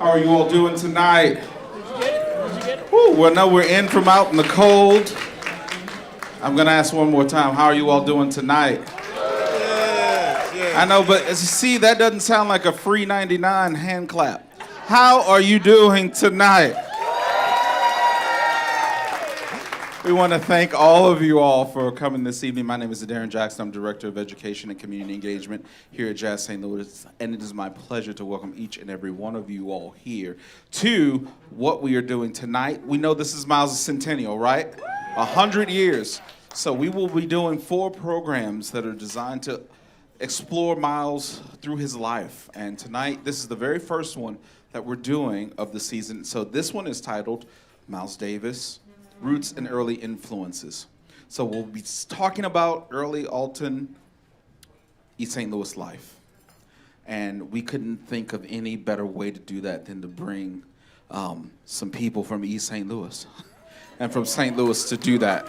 How are you all doing tonight? Did you get it? Did you get it? Whew, well, no, we're in from out in the cold. I'm going to ask one more time. How are you all doing tonight? Yes. I know, but see, that doesn't sound like a free 99 hand clap. How are you doing tonight? We want to thank all of you all for coming this evening. My name is Darren Jackson. I'm Director of Education and Community Engagement here at Jazz St. Louis, and it is my pleasure to welcome each and every one of you all here to what we are doing tonight. We know this is Miles' centennial, right? 100 years. So we will be doing 4 programs that are designed to explore Miles through his life. And tonight, this is the very first one that we're doing of the season. So this one is titled Miles Davis, Roots and Early Influences. So we'll be talking about early Alton, East St. Louis life. And we couldn't think of any better way to do that than to bring some people from East St. Louis and from St. Louis to do that.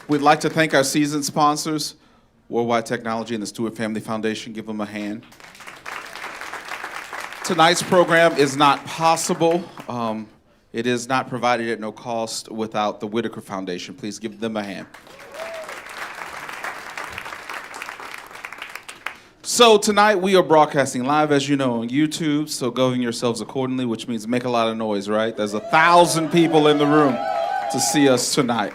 We'd like to thank our season sponsors, Worldwide Technology and the Stewart Family Foundation. Give them a hand. Tonight's program is not possible. It is not provided at no cost without the Whitaker Foundation. Please give them a hand. So tonight we are broadcasting live, as you know, on YouTube, so govern yourselves accordingly, which means make a lot of noise, right? There's 1,000 people in the room to see us tonight.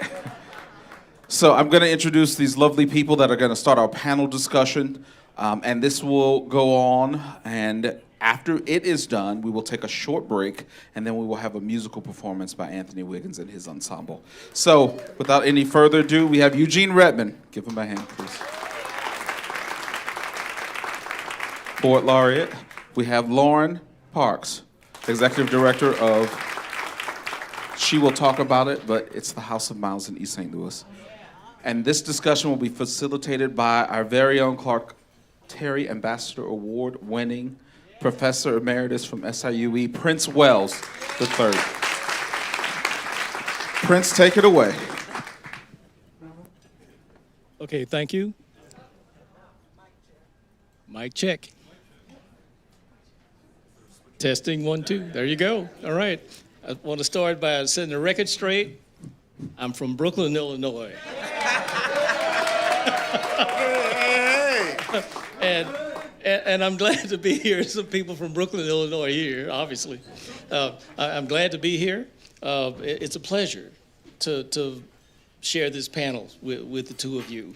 So I'm going to introduce these lovely people that are going to start our panel discussion, and this will go on, and after it is done, we will take a short break, and then we will have a musical performance by Anthony Wiggins and his ensemble. So, without any further ado, we have Eugene Redmond. Give him a hand, please. Poet Laureate. We have Lauren Parks, Executive Director of, she will talk about it, but it's the House of Miles in East St. Louis. And this discussion will be facilitated by our very own Clark Terry Ambassador Award-winning Professor Emeritus from SIUE, Prince Wells III. Prince, take it away. Okay, thank you. Mic check. Testing 1, 2. There you go. All right. I want to start by setting the record straight. I'm from Brooklyn, Illinois. And I'm glad to be here. Some people from Brooklyn, Illinois here, obviously. I'm glad to be here. It's a pleasure to share this panel with the two of you.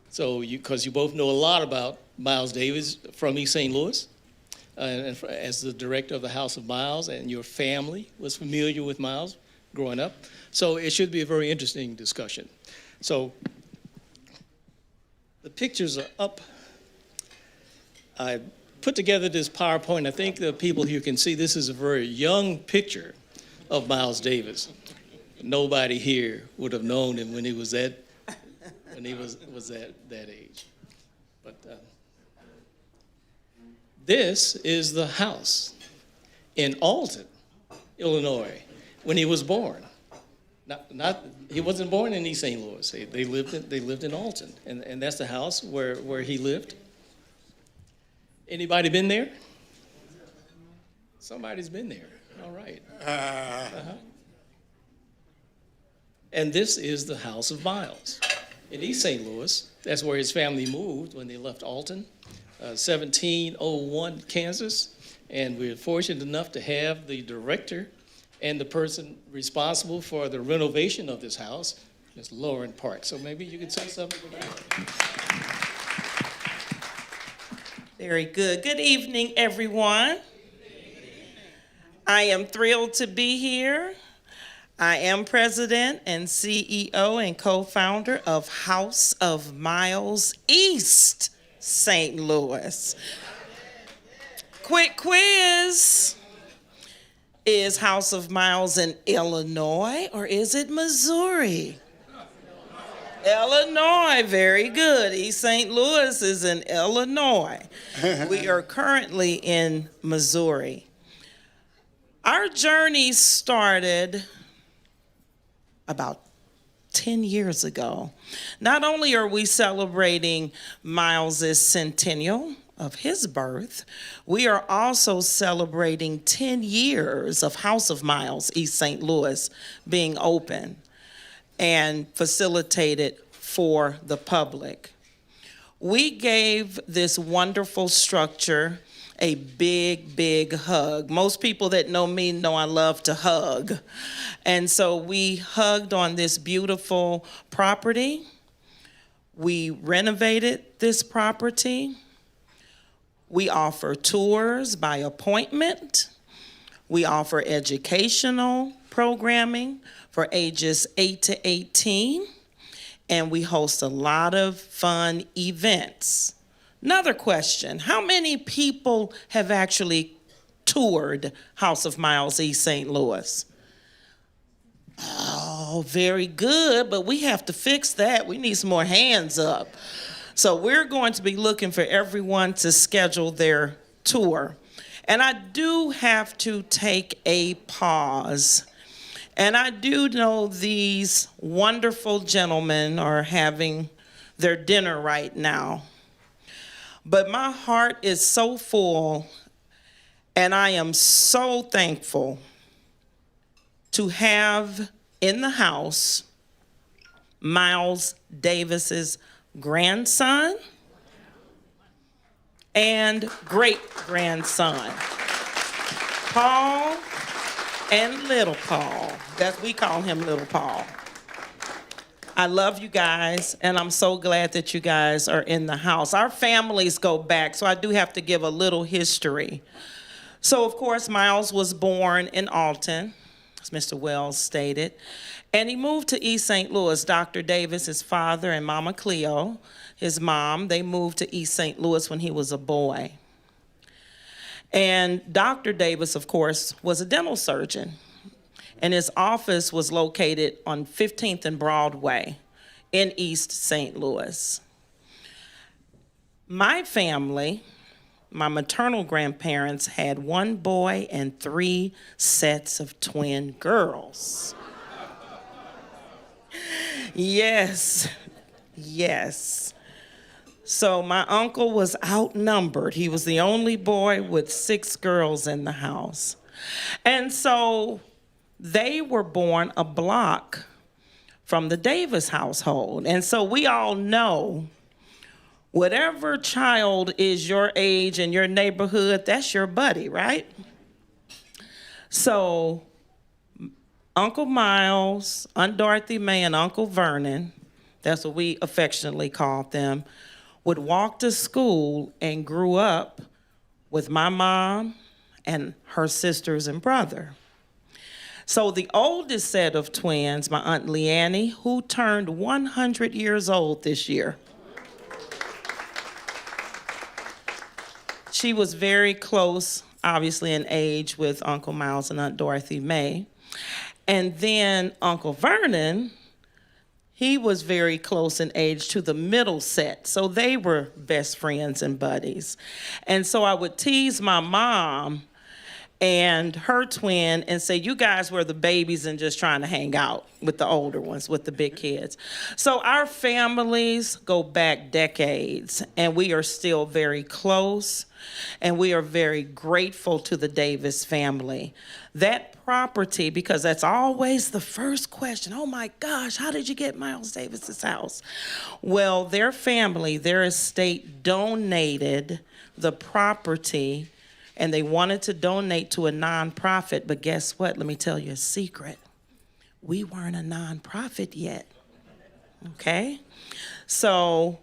So, because you both know a lot about Miles Davis from East St. Louis, and as the director of the House of Miles, and your family was familiar with Miles growing up. So it should be a very interesting discussion. So the pictures are up. I put together this PowerPoint. I think the people here can see this is a very young picture of Miles Davis. Nobody here would have known him when he was that age. But this is the house in Alton, Illinois, when he was born. He wasn't born in East St. Louis. They lived in Alton, and that's the house where he lived. Anybody been there? Somebody's been there. All right. And this is the House of Miles in East St. Louis. That's where his family moved when they left Alton, 1701 Kansas. And we're fortunate enough to have the director and the person responsible for the renovation of this house, Ms. Lauren Parks. So maybe you could say something about it. Very good. Good evening, everyone. I am thrilled to be here. I am president and CEO and co-founder of House of Miles East St. Louis. Quick quiz. Is House of Miles in Illinois or is it Missouri? Illinois, very good. East St. Louis is in Illinois. We are currently in Missouri. Our journey started about 10 years ago. Not only are we celebrating Miles's centennial, of his birth, we are also celebrating 10 years of House of Miles East St. Louis being open and facilitated for the public. We gave this wonderful structure a big, big hug. Most people that know me know I love to hug. And so we hugged on this beautiful property. We renovated this property. We offer tours by appointment. We offer educational programming for ages 8 to 18. And we host a lot of fun events. Another question, how many people have actually toured House of Miles East St. Louis? Oh, very good, but we have to fix that. We need some more hands up. So we're going to be looking for everyone to schedule their tour. And I do have to take a pause. And I do know these wonderful gentlemen are having their dinner right now. But my heart is so full, and I am so thankful to have in the house Miles Davis's grandson and great-grandson, Paul and Little Paul. We call him Little Paul. I love you guys, and I'm so glad that you guys are in the house. Our families go back, so I do have to give a little history. So, of course, Miles was born in Alton, as Mr. Wells stated, and he moved to East St. Louis. Dr. Davis, his father, and Mama Cleo, his mom, they moved to East St. Louis when he was a boy. And Dr. Davis, of course, was a dental surgeon. And his office was located on 15th and Broadway in East St. Louis. My family, my maternal grandparents, had one boy and 3 sets of twin girls. Yes. So my uncle was outnumbered. He was the only boy with 6 girls in the house. And so they were born a block from the Davis household. And so we all know whatever child is your age in your neighborhood, that's your buddy, right? So Uncle Miles, Aunt Dorothy Mae, and Uncle Vernon, that's what we affectionately called them, would walk to school and grew up with my mom and her sisters and brother. So the oldest set of twins, my Aunt Leanne, who turned 100 years old this year. She was very close, obviously, in age with Uncle Miles and Aunt Dorothy Mae. And then Uncle Vernon, he was very close in age to the middle set. So they were best friends and buddies. And so I would tease my mom and her twin and say, you guys were the babies and just trying to hang out with the older ones, with the big kids. So our families go back decades, and we are still very close, and we are very grateful to the Davis family. That property, because that's always the first question, oh my gosh, how did you get Miles Davis's house? Well, their family, their estate donated the property, and they wanted to donate to a nonprofit, but guess what? Let me tell you a secret. We weren't a nonprofit yet, okay? So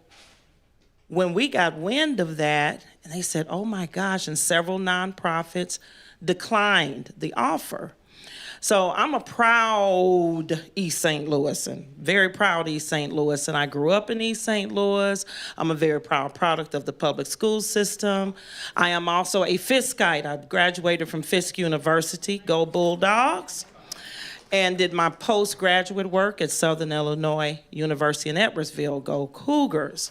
when we got wind of that, and they said, oh my gosh, and several nonprofits declined the offer. So I'm a proud East St. Louisan, very proud East St. Louis, and I grew up in East St. Louis. I'm a very proud product of the public school system. I am also a Fiskite. I graduated from Fisk University, go Bulldogs, and did my postgraduate work at Southern Illinois University in Edwardsville, go Cougars.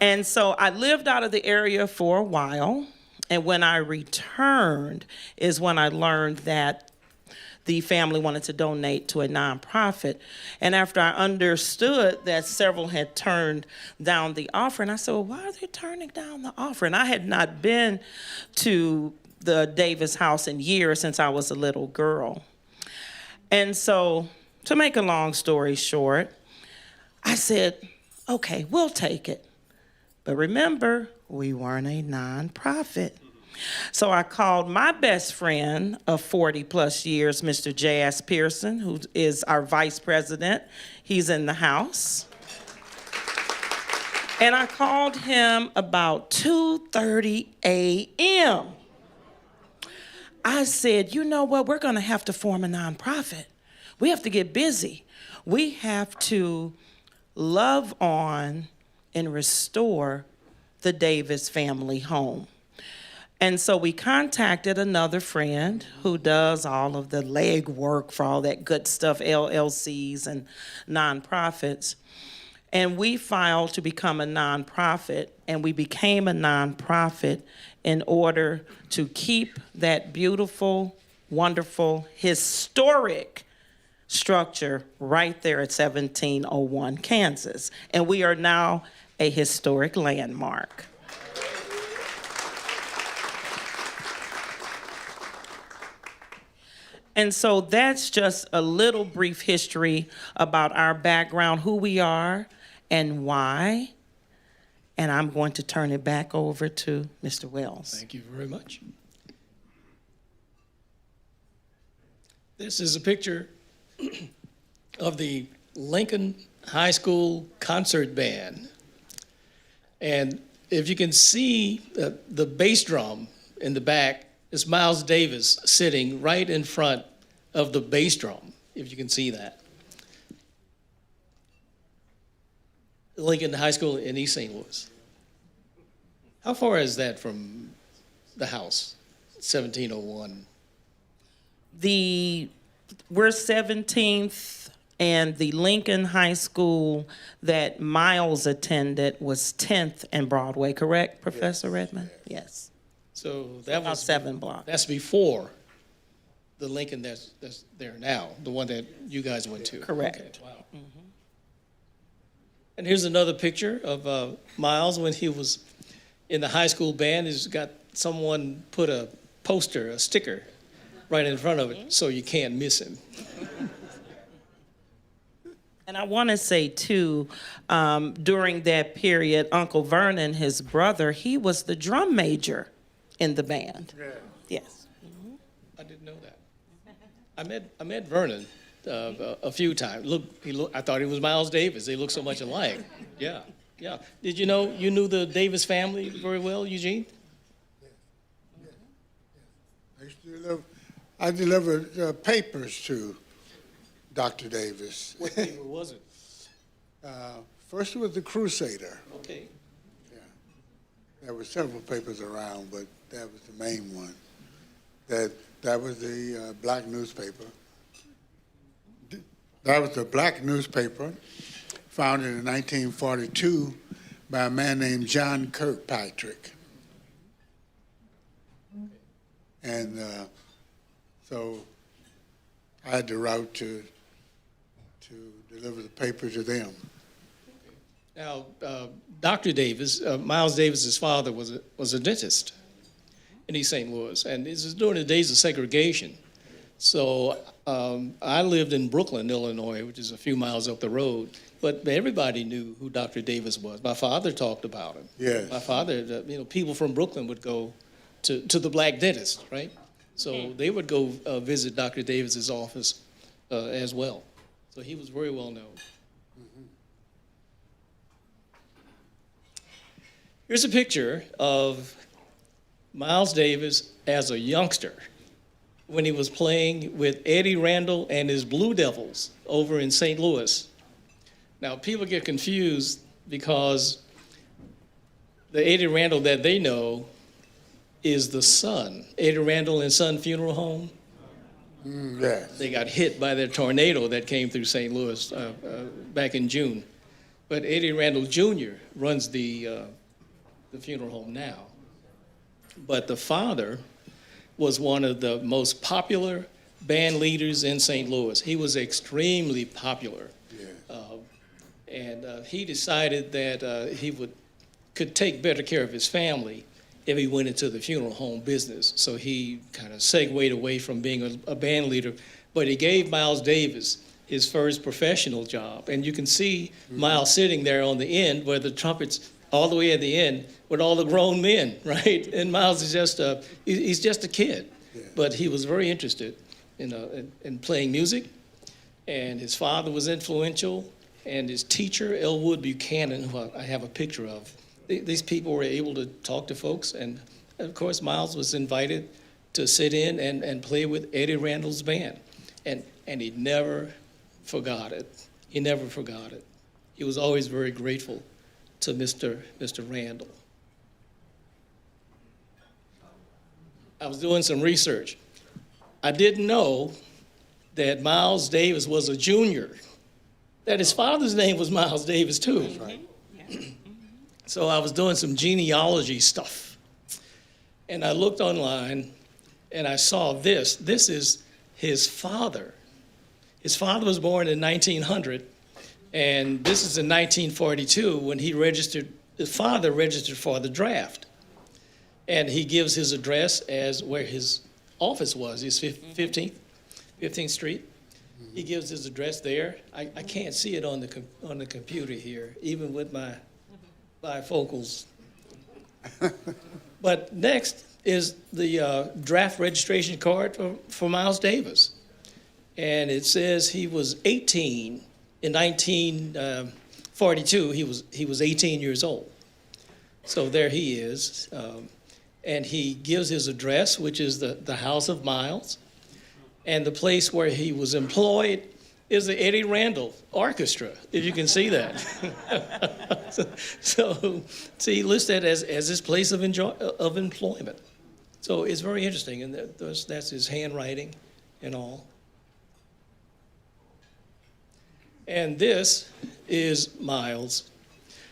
And so I lived out of the area for a while, and when I returned is when I learned that the family wanted to donate to a nonprofit. And after I understood that several had turned down the offer, and I said, well, why are they turning down the offer? And I had not been to the Davis house in years, since I was a little girl. And so, to make a long story short, I said, okay, we'll take it. But remember, we weren't a nonprofit. So I called my best friend of 40 plus years, Mr. J.S. Pearson, who is our vice president. He's in the house. And I called him about 2:30 a.m. I said, you know what, we're gonna have to form a nonprofit. We have to get busy. We have to love on and restore the Davis family home. And so we contacted another friend who does all of the legwork for all that good stuff, LLCs and nonprofits. And we filed to become a nonprofit, and we became a nonprofit in order to keep that beautiful, wonderful, historic structure right there at 1701 Kansas. And we are now a historic landmark. And so that's just a little brief history about our background, who we are and why. And I'm going to turn it back over to Mr. Wells. Thank you very much. This is a picture of the Lincoln High School concert band. And if you can see the bass drum in the back, is Miles Davis sitting right in front of the bass drum, if you can see that. Lincoln High School in East St. Louis. How far is that from the house, 1701? We're 17th, and the Lincoln High School that Miles attended was 10th and Broadway, correct, Professor Redmond? Yes. So that About was 7 blocks. That's before the Lincoln that's there now, the one that you guys went to. Correct. Okay, wow. Mm-hmm. And here's another picture of Miles when he was in the high school band. He's got someone put a poster, a sticker, right in front of it, so you can't miss him. And I want to say, too, during that period, Uncle Vernon, his brother, he was the drum major in the band. Yeah. Yes. I didn't know that. I met Vernon a few times. I thought he was Miles Davis. They look so much alike. Yeah, yeah. Did you know you knew the Davis family very well, Eugene? I delivered papers to Dr. Davis. What paper was it? First it was the Crusader. Okay. Yeah. There were several papers around, but that was the main one. That was the black newspaper. That was the black newspaper founded in 1942 by a man named John Kirkpatrick. And so I had the route to deliver the paper to them. Now, Dr. Davis, Miles Davis's father was a dentist in East St. Louis, and this is during the days of segregation. So I lived in Brooklyn, Illinois, which is a few miles up the road, but everybody knew who Dr. Davis was. My father talked about him. Yes. My father, people from Brooklyn would go to the black dentist, right? So they would go visit Dr. Davis's office as well. So he was very well known. Here's a picture of Miles Davis as a youngster when he was playing with Eddie Randall and his Blue Devils over in St. Louis. Now, people get confused because the Eddie Randall that they know is the son. Eddie Randall and Son Funeral Home. Yes. They got hit by the tornado that came through St. Louis back in June. But Eddie Randall Jr. runs the funeral home now. But the father was one of the most popular band leaders in St. Louis. He was extremely popular. And he decided that he could take better care of his family if he went into the funeral home business. So he kind of segued away from being a band leader, but he gave Miles Davis his first professional job. And you can see Miles sitting there on the end where the trumpet's all the way at the end with all the grown men, right? And Miles is he's just a kid, but he was very interested in playing music. And his father was influential, and his teacher, Elwood Buchanan, who I have a picture of. These people were able to talk to folks, and of course Miles was invited to sit in and play with Eddie Randall's band. And he never forgot it. He never forgot it. He was always very grateful to Mr. Randall. I was doing some research. I didn't know that Miles Davis was a junior, that his father's name was Miles Davis too. That's right. So I was doing some genealogy stuff. And I looked online and I saw this. This is his father. His father was born in 1900, and this is in 1942 when his father registered for the draft. And he gives his address as where his office was. He's 15th Street. He gives his address there. I can't see it on the computer here, even with my bifocals. But next is the draft registration card for Miles Davis. And it says he was 18 in 1942. He was 18 years old. So there he is. And he gives his address, which is the House of Miles. And the place where he was employed is the Eddie Randall Orchestra, if you can see that. so he lists that as his place of employment. So it's very interesting, and that's his handwriting and all. And this is Miles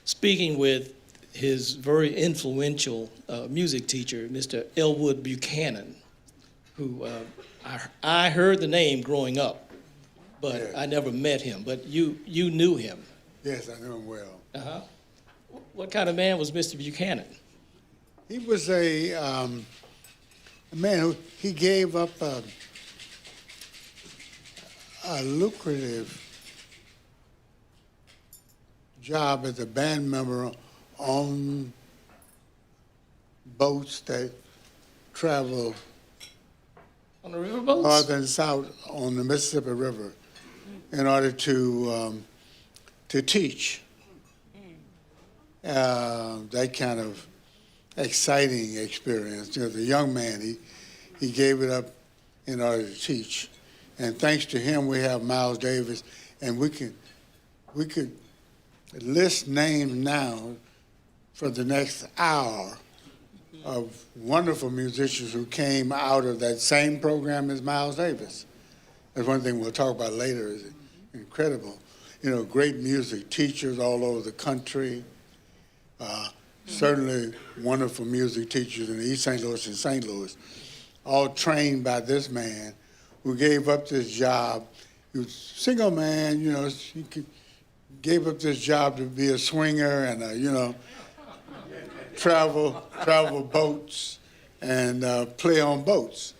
speaking with his very influential music teacher, Mr. Elwood Buchanan, who I heard the name growing up, but Yeah. I never met him. But you knew him. Yes, I knew him well. Uh-huh. What kind of man was Mr. Buchanan? He was a man who he gave up a lucrative job as a band member on boats that travel On the riverboats? north and south on the Mississippi River in order to teach. That kind of exciting experience. As a young man, he gave it up in order to teach. And thanks to him, we have Miles Davis, and we could list names now for the next hour of wonderful musicians who came out of that same program as Miles Davis. That's one thing we'll talk about later. Is incredible. Great music teachers all over the country. Certainly wonderful music teachers in East St. Louis and St. Louis, all trained by this man who gave up this job. He was a single man, gave up this job to be a swinger and, travel boats and play on boats.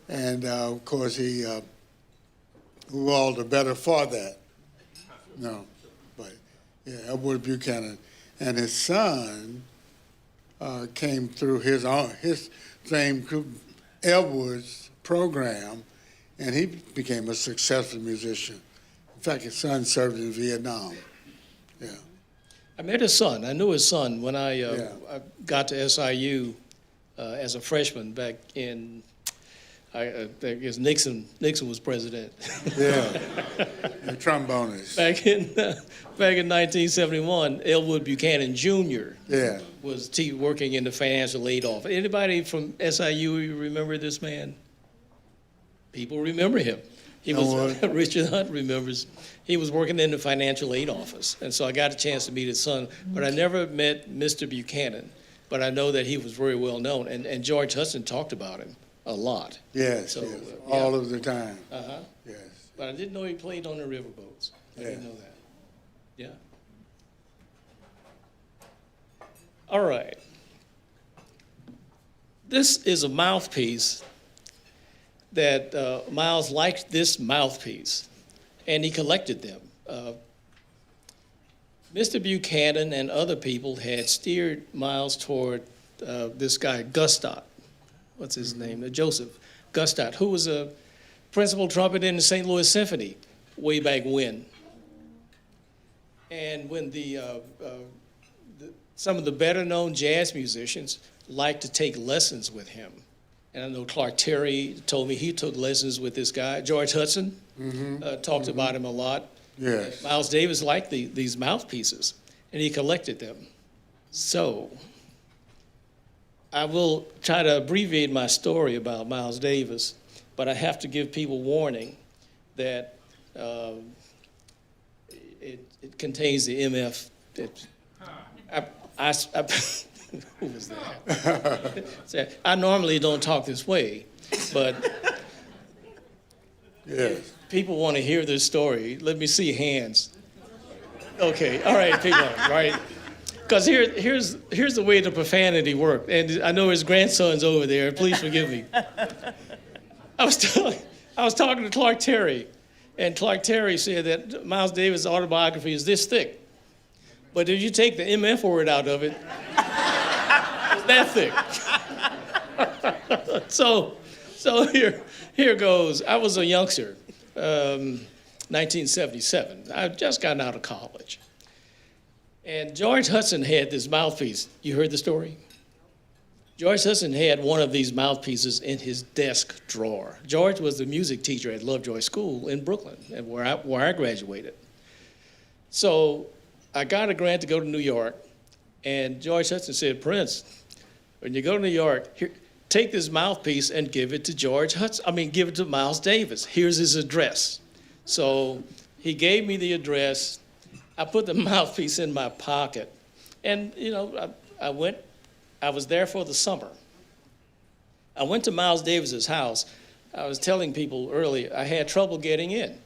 And, of course, he was all the better for that. But, yeah, Elwood Buchanan. And his son came through his same Elwood's program, and he became a successful musician. In fact, his son served in Vietnam. Yeah. I met his son. I knew his son when I got to SIU as a freshman back in, I guess Nixon was president. Yeah, the trombonist. Back in 1971, Elwood Buchanan Jr. Yeah. was working in the financial aid office. Anybody from SIU remember this man? People remember him. He was Richard Hunt remembers. He was working in the financial aid office, and so I got a chance to meet his son. But I never met Mr. Buchanan. But I know that he was very well known, and George Hudson talked about him a lot. Yes, So, yes, yeah. all of the time. Uh-huh. Yes. But I didn't know he played on the riverboats. I didn't Yeah. know that. Yeah. All right. This is a mouthpiece that Miles liked this mouthpiece, and he collected them. Mr. Buchanan and other people had steered Miles toward this guy, Gustot. What's his name? Joseph Gustot, who was a principal trumpeter in the St. Louis Symphony way back when. And when some of the better-known jazz musicians liked to take lessons with him. And I know Clark Terry told me he took lessons with this guy. George Hudson talked about him a lot. Yes. Miles Davis liked these mouthpieces, and he collected them. So I will try to abbreviate my story about Miles Davis, but I have to give people warning that it contains the MF. Who was that? I normally don't talk this way, but Yes. people want to hear this story. Let me see hands. Okay, all right, people, right? Because here's the way the profanity worked, and I know his grandson's over there. Please forgive me. I was talking to Clark Terry, and Clark Terry said that Miles Davis' autobiography is this thick, but if you take the MF word out of it, it's that thick. So here goes. I was a youngster, 1977. I had just gotten out of college. And George Hudson had this mouthpiece. You heard the story? George Hudson had one of these mouthpieces in his desk drawer. George was the music teacher at Lovejoy School in Brooklyn, where I graduated. So I got a grant to go to New York, and George Hudson said, Prince, when you go to New York, take this mouthpiece and give it to give it to Miles Davis. Here's his address. So he gave me the address. I put the mouthpiece in my pocket. And, I was there for the summer. I went to Miles Davis's house. I was telling people earlier, I had trouble getting in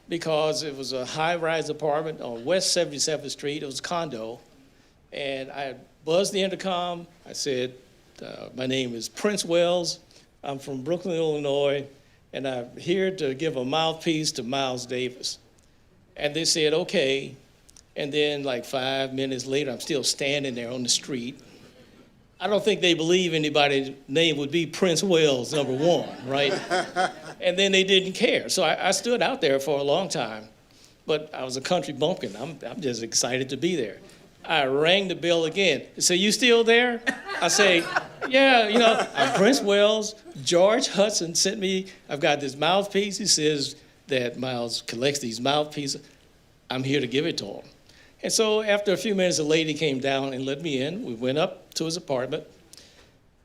because it was a high-rise apartment on West 77th Street. It was a condo. And I buzzed the intercom. I said, my name is Prince Wells. I'm from Brooklyn, Illinois, and I'm here to give a mouthpiece to Miles Davis. And they said, okay. And then like 5 minutes later, I'm still standing there on the street. I don't think they believe anybody's name would be Prince Wells, number one, right? And then they didn't care. So I stood out there for a long time, but I was a country bumpkin. I'm just excited to be there. I rang the bell again. They say, you still there? I say, yeah, I'm Prince Wells. George Hudson sent me, I've got this mouthpiece. He says that Miles collects these mouthpieces. I'm here to give it to him. And so after a few minutes, a lady came down and let me in. We went up to his apartment,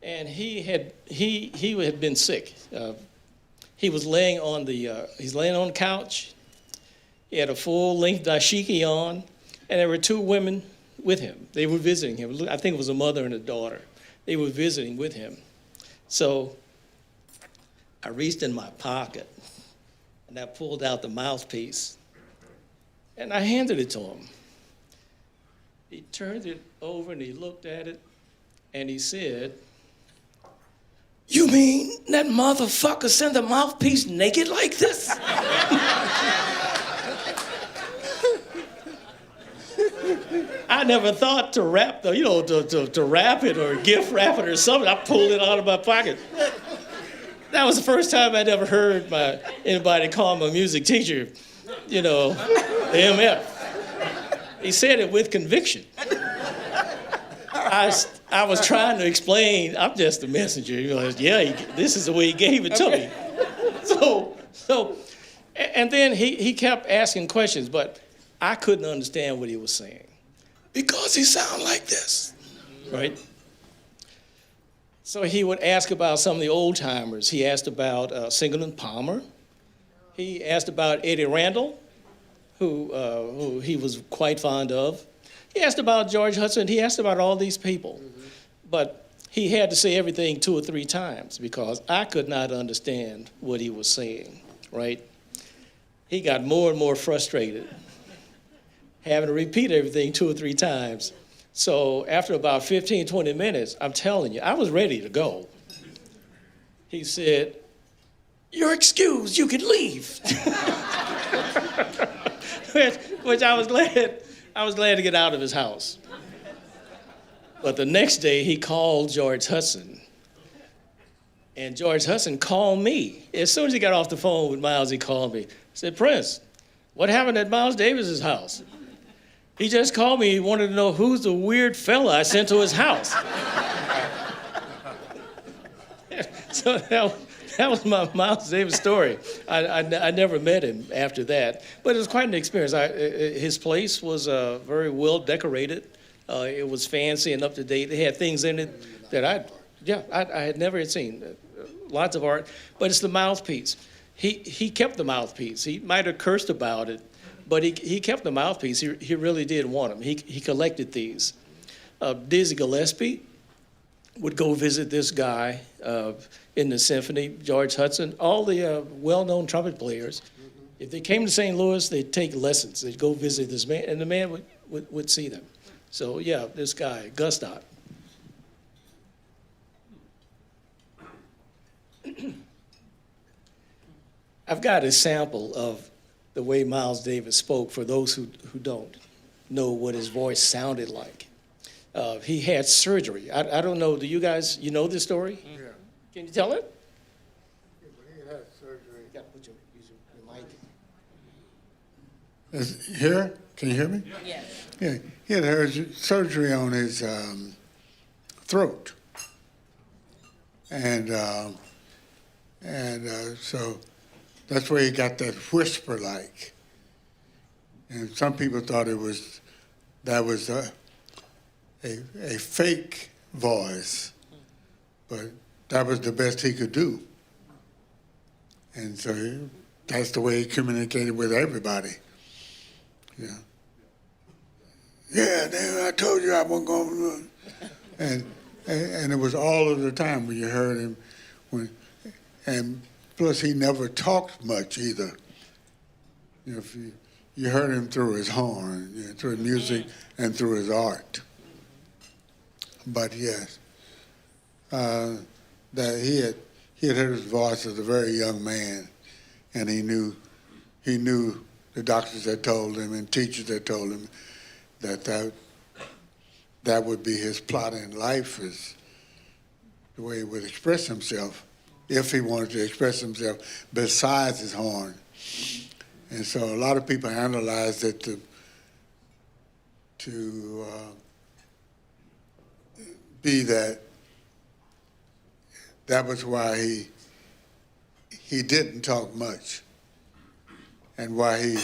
and he had been sick. He was laying on the couch. He had a full-length dashiki on, and there were two women with him. They were visiting him. I think it was a mother and a daughter. They were visiting with him. So I reached in my pocket, and I pulled out the mouthpiece, and I handed it to him. He turned it over, and he looked at it, and he said, you mean that motherfucker sent the mouthpiece naked like this? I never thought to wrap to wrap it or gift wrap it or something. I pulled it out of my pocket. That was the first time I'd ever heard anybody call my music teacher, MF. He said it with conviction. I was trying to explain, I'm just a messenger. This is the way he gave it to me. So, and then he kept asking questions, but I couldn't understand what he was saying because he sounded like this, right? So he would ask about some of the old timers. He asked about Singleton Palmer. He asked about Eddie Randall, who he was quite fond of. He asked about George Hudson. He asked about all these people. But he had to say everything 2 or 3 times because I could not understand what he was saying, right? He got more and more frustrated, having to repeat everything 2 or 3 times. So after about 15, 20 minutes, I'm telling you, I was ready to go. He said, "You're excused, you can leave." which I was glad to get out of his house. But the next day, he called George Hudson. And George Hudson called me. As soon as he got off the phone with Miles, he called me. He said, "Prince, what happened at Miles Davis's house? He just called me. He wanted to know who's the weird fella I sent to his house." So that was my Miles Davis story. I never met him after that. But it was quite an experience. His place was very well decorated. It was fancy and up to date. It had things in it that I had never seen. Lots of art, but it's the mouthpiece. He kept the mouthpiece. He might have cursed about it, but he kept the mouthpiece. He really did want them. He collected these. Dizzy Gillespie would go visit this guy in the symphony, George Hudson, all the well-known trumpet players. If they came to St. Louis, they'd take lessons. They'd go visit this man, and the man would see them. So yeah, this guy, Gustot. I've got a sample of the way Miles Davis spoke for those who don't know what his voice sounded like. He had surgery. I don't know, do you guys, you know this story? Yeah. Can you tell it? Yeah, but he had surgery. You got to use your mic. Is here? Can you hear me? Yes. Yeah, he had surgery on his throat, and so that's where he got that whisper like. And some people thought that was a fake voice, but that was the best he could do. And so that's the way he communicated with everybody. Yeah. Yeah, damn, I told you I wasn't going to. And it was all of the time when you heard him. And plus, he never talked much either. You know, if you heard him through his horn, you know, through music, and through his art. But yes, that he had heard his voice as a very young man, and he knew the doctors had told him and teachers had told him that would be his plot in life, is the way he would express himself, if he wanted to express himself besides his horn. And so a lot of people analyzed it to be that was why he didn't talk much, and why he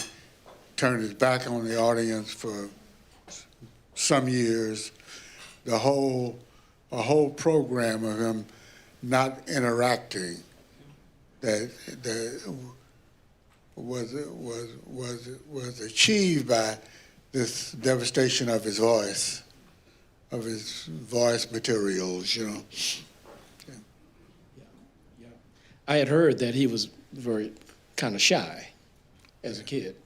turned his back on the audience for some years. A whole program of him not interacting that was achieved by this devastation of his voice materials, you know. I had heard that he was very kind of shy as a kid.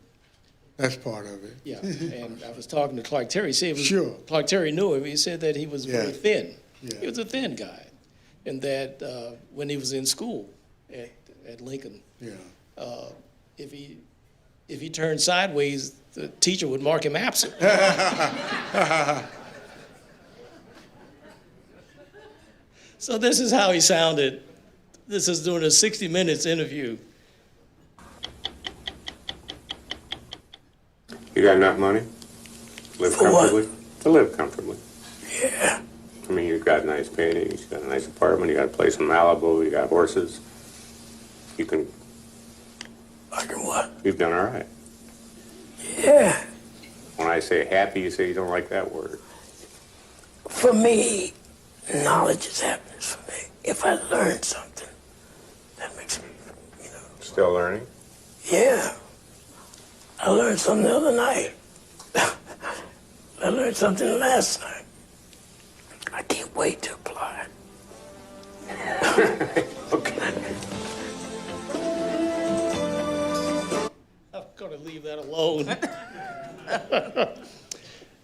That's part of it. Yeah, and I was talking to Clark Terry. He said Sure. Clark Terry knew him. He said that he was very thin. Yeah. He was a thin guy, and that when he was in school at Lincoln, if he turned sideways, the teacher would mark him absent. So this is how he sounded. This is doing a 60 Minutes interview. You got enough money? Live For comfortably? what? To live comfortably. Yeah. I mean, you've got nice paintings, you got a nice apartment, you got a place in Malibu, you got horses. You can, I can what? you've done all right. Yeah. When I say happy, you say you don't like that word. For me, knowledge is happiness for me. If I learn something, that makes me, Still learning? yeah. I learned something the other night. I learned something last night. I can't wait to apply it. Okay. I'm going to leave that alone.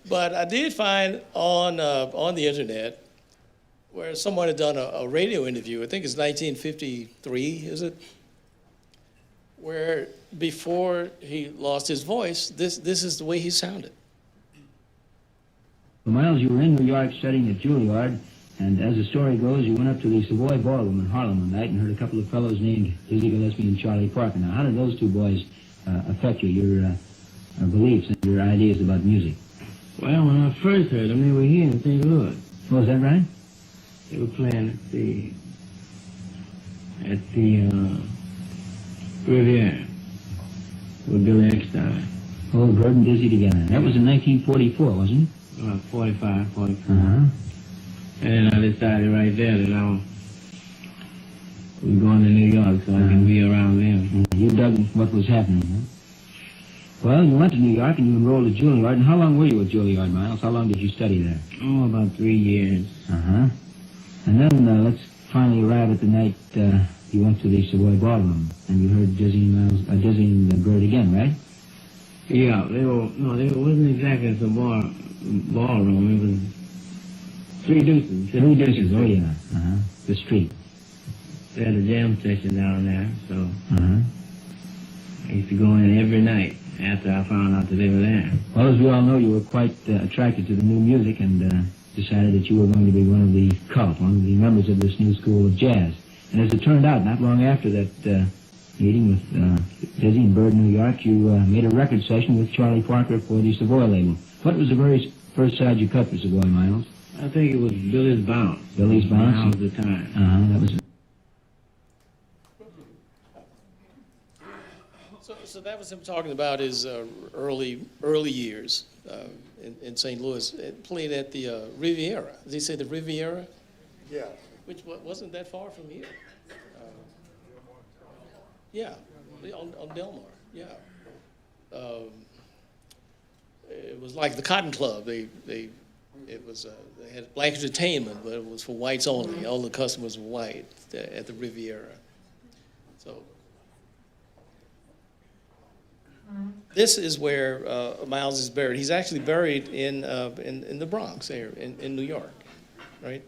But I did find on the internet where someone had done a radio interview, I think it's 1953, is it? Where before he lost his voice, this is the way he sounded. Miles, you were in New York studying at Juilliard, and as the story goes, you went up to the Savoy Ballroom in Harlem one night and heard a couple of fellows named Dizzy Gillespie and Charlie Parker. Now, how did those two boys affect you, your beliefs and your ideas about music? Well, when I first heard them, they were here in St. Louis. Oh, is that right? They were playing at the Riviera with Billy Eckstein. Oh, Bird and Dizzy together. That was in 1944, wasn't it? About 45, 44. Uh-huh. And I decided right there that I was going to New York so I can be around them. You dug what was happening, huh? Well, you went to New York and you enrolled at Juilliard. And how long were you at Juilliard, Miles? How long did you study there? Oh, about 3 years. Uh-huh. And then let's finally arrive at the night you went to the Savoy Ballroom and you heard Dizzy and Bird again, right? Yeah, it wasn't exactly the ballroom. It was Three Deuces. Three Deuces, oh yeah. Uh-huh. The street. They had a jam session down there, so Uh-huh. I used to go in every night after I found out that they were there. Well, as we all know, you were quite attracted to the new music and decided that you were going to be one of the cult, one of the members of this new school of jazz. And as it turned out, not long after that meeting with Dizzy and Bird in New York, you made a record session with Charlie Parker for the Savoy label. What was the very first side you cut for Savoy, Miles? I think it was Billy's Bounce. Billy's Bounce? Now was the time. That was... So that was him talking about his early years in St. Louis, played at the Riviera. Did he say the Riviera? Yeah. Which wasn't that far from here. Yeah, on Delmar. Yeah. It was like the Cotton Club. They had black entertainment, but it was for whites only. All the customers were white at the Riviera. So this is where Miles is buried. He's actually buried in the Bronx there in New York, right?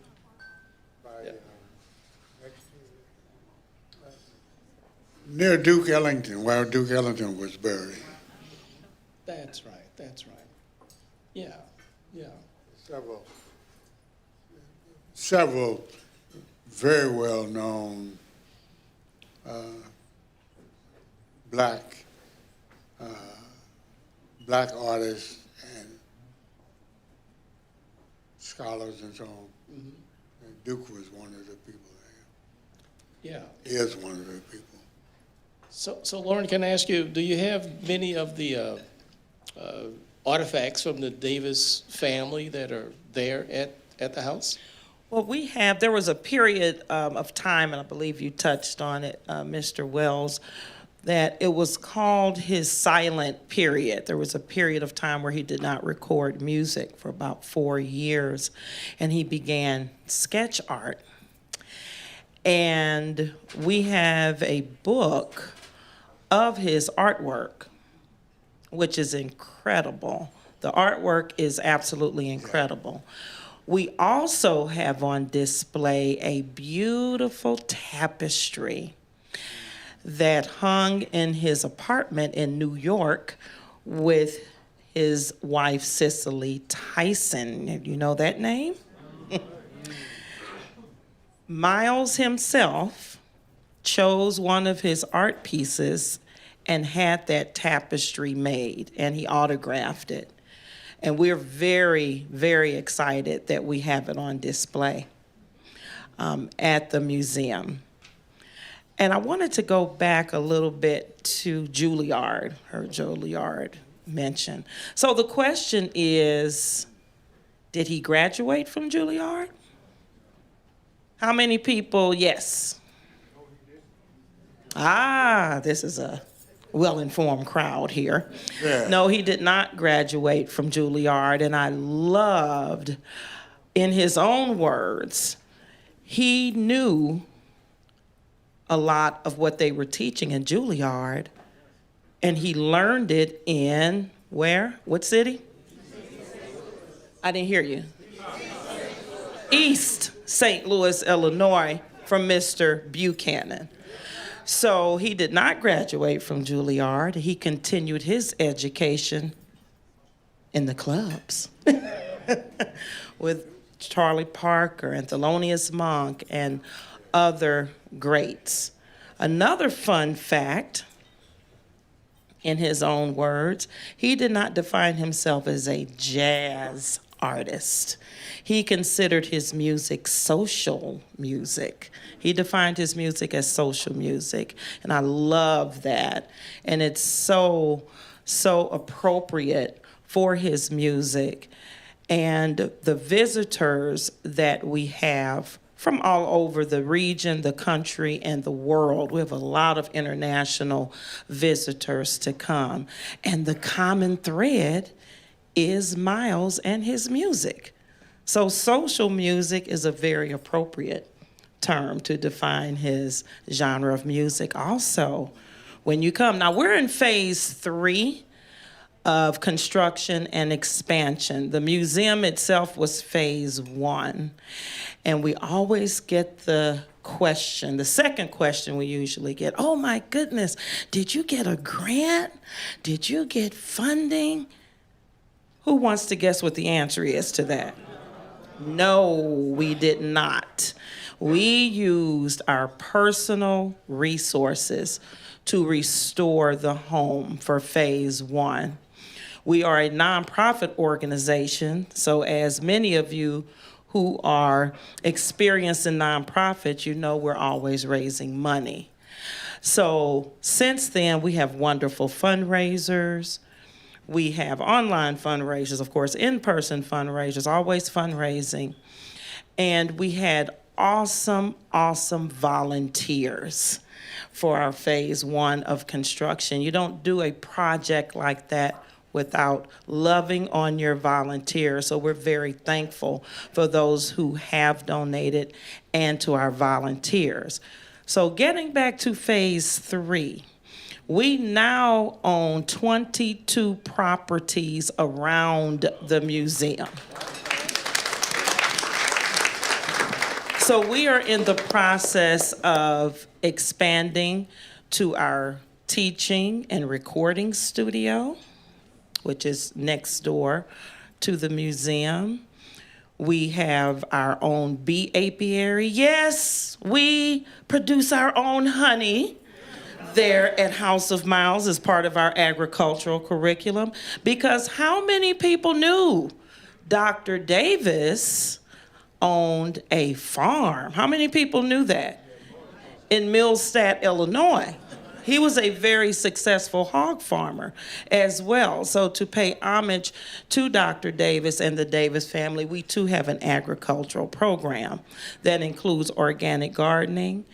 Yeah. Near Duke Ellington, where Duke Ellington was buried. That's right. Yeah. Several very well-known black artists and scholars and so on. Mm-hmm. And Duke was one of the people there. Yeah. Is one of the people. So Lauren, can I ask you, do you have many of the artifacts from the Davis family that are there at the house? Well, there was a period of time, and I believe you touched on it, Mr. Wells, that it was called his silent period. There was a period of time where he did not record music for about 4 years, and he began sketch art. And we have a book of his artwork, which is incredible. The artwork is absolutely incredible. We also have on display a beautiful tapestry that hung in his apartment in New York with his wife, Cicely Tyson. You know that name? Miles himself chose one of his art pieces and had that tapestry made, and he autographed it. And we're very, very excited that we have it on display at the museum. And I wanted to go back a little bit to Juilliard, her Juilliard mention. So the question is, did he graduate from Juilliard? How many people, yes? This is a well-informed crowd here. Yeah. No, he did not graduate from Juilliard, and I loved, in his own words, he knew a lot of what they were teaching in Juilliard, and he learned it in where? What city? I didn't hear you. East St. Louis, Illinois, from Mr. Buchanan. So he did not graduate from Juilliard. He continued his education in the clubs with Charlie Parker and Thelonious Monk and other greats. Another fun fact, in his own words, he did not define himself as a jazz artist. He considered his music social music. He defined his music as social music, and I love that. And it's so appropriate for his music. And the visitors that we have from all over the region, the country, and the world. We have a lot of international visitors to come. And the common thread is Miles and his music. So social music is a very appropriate term to define his genre of music. Also, when you come, now we're in phase 3 of construction and expansion. The museum itself was phase 1. And we always get the question, the second question we usually get, oh my goodness, did you get a grant? Did you get funding? Who wants to guess what the answer is to that? No, we did not. We used our personal resources to restore the home for phase 1. We are a nonprofit organization, so as many of you who are experienced in nonprofits, you know we're always raising money. So since then, we have wonderful fundraisers. We have online fundraisers, of course, in-person fundraisers, always fundraising. And we had awesome volunteers for our phase 1 of construction. You don't do a project like that without loving on your volunteers. So we're very thankful for those who have donated and to our volunteers. So getting back to phase 3, we now own 22 properties around the museum. So we are in the process of expanding to our teaching and recording studio, which is next door to the museum. We have our own bee apiary. Yes, we produce our own honey there at House of Miles as part of our agricultural curriculum. Because how many people knew Dr. Davis owned a farm? How many people knew that? In Millstadt, Illinois. He was a very successful hog farmer as well. So to pay homage to Dr. Davis and the Davis family, we too have an agricultural program that includes organic gardening.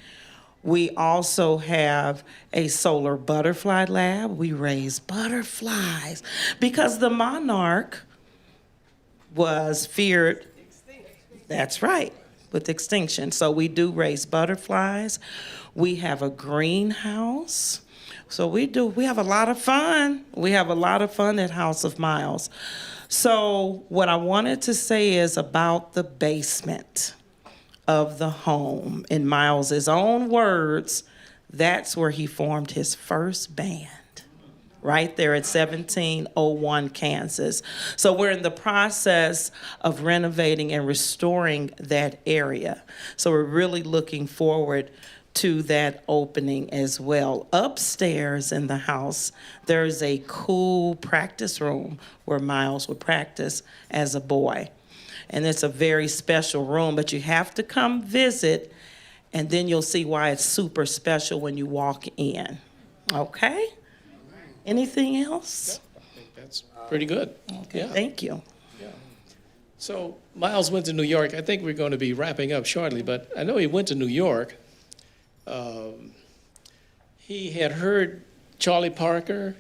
We also have a solar butterfly lab. We raise butterflies because the monarch was feared. That's right, with extinction. So we do raise butterflies. We have a greenhouse. So we have a lot of fun. We have a lot of fun at House of Miles. So what I wanted to say is about the basement of the home. In Miles's own words, that's where he formed his first band, right there at 1701 Kansas. So we're in the process of renovating and restoring that area. So we're really looking forward to that opening as well. Upstairs in the house, there's a cool practice room where Miles would practice as a boy. And it's a very special room, but you have to come visit, and then you'll see why it's super special when you walk in. Okay? Anything else? I think that's pretty good. Okay, Yeah. thank you. Yeah. So Miles went to New York. I think we're going to be wrapping up shortly, but I know he went to New York. He had heard Charlie Parker.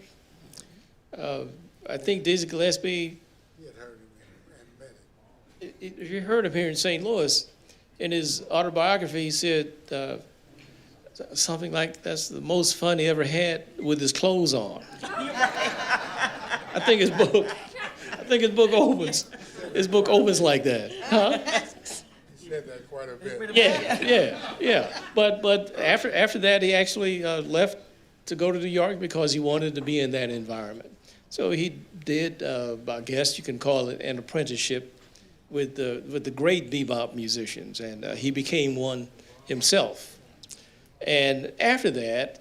I think Dizzy Gillespie. He had heard him and met him. He heard him here in St. Louis. In his autobiography, he said, something like that's the most fun he ever had with his clothes on. I think his book opens. His book opens like that. Huh? He said that quite a bit. Yeah. But after that, he actually left to go to New York because he wanted to be in that environment. So he did, I guess you can call it an apprenticeship with the great bebop musicians, and he became one himself. And after that,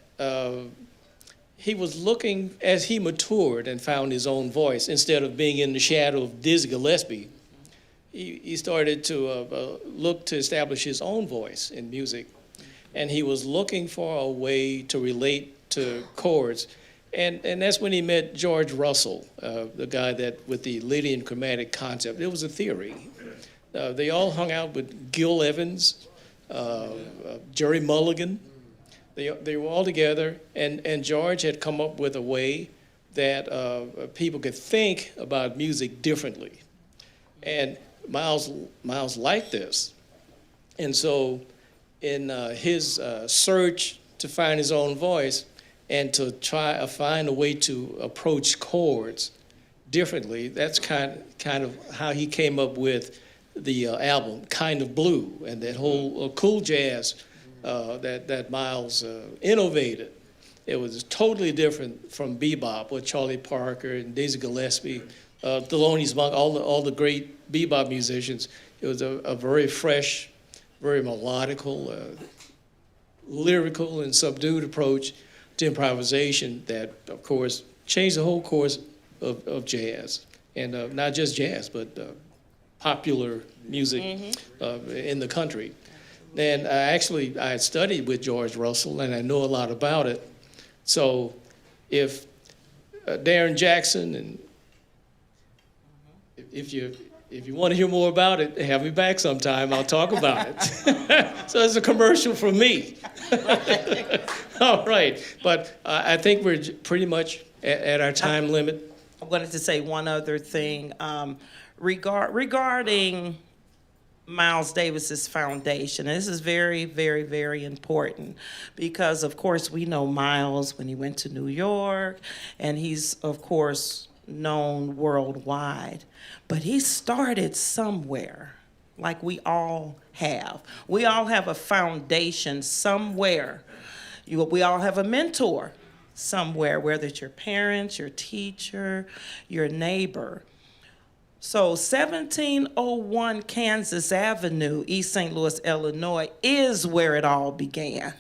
he was looking, as he matured and found his own voice, instead of being in the shadow of Dizzy Gillespie, he started to look to establish his own voice in music. And he was looking for a way to relate to chords. And that's when he met George Russell, the guy that with the Lydian chromatic concept. It was a theory. They all hung out with Gil Evans, Jerry Mulligan. They were all together, and George had come up with a way that people could think about music differently. And Miles liked this. And so in his search to find his own voice and to try to find a way to approach chords differently, that's kind of how he came up with the album, Kind of Blue, and that whole cool jazz that Miles innovated. It was totally different from bebop with Charlie Parker and Dizzy Gillespie, Thelonious Monk, all the great bebop musicians. It was a very fresh, very melodical, lyrical and subdued approach to improvisation that, of course, changed the whole course of jazz. And not just jazz, but popular music in the country. And I had studied with George Russell, and I know a lot about it. So if Darren Jackson, and if you want to hear more about it, have me back sometime. I'll talk about it. So it's a commercial from me. All right. But I think we're pretty much at our time limit. I wanted to say one other thing regarding Miles Davis's foundation. And this is very, very, very important because, of course, we know Miles when he went to New York, and he's, of course, known worldwide. But he started somewhere, like we all have. We all have a foundation somewhere. We all have a mentor somewhere, whether it's your parents, your teacher, your neighbor. So 1701 Kansas Avenue, East St. Louis, Illinois, is where it all began.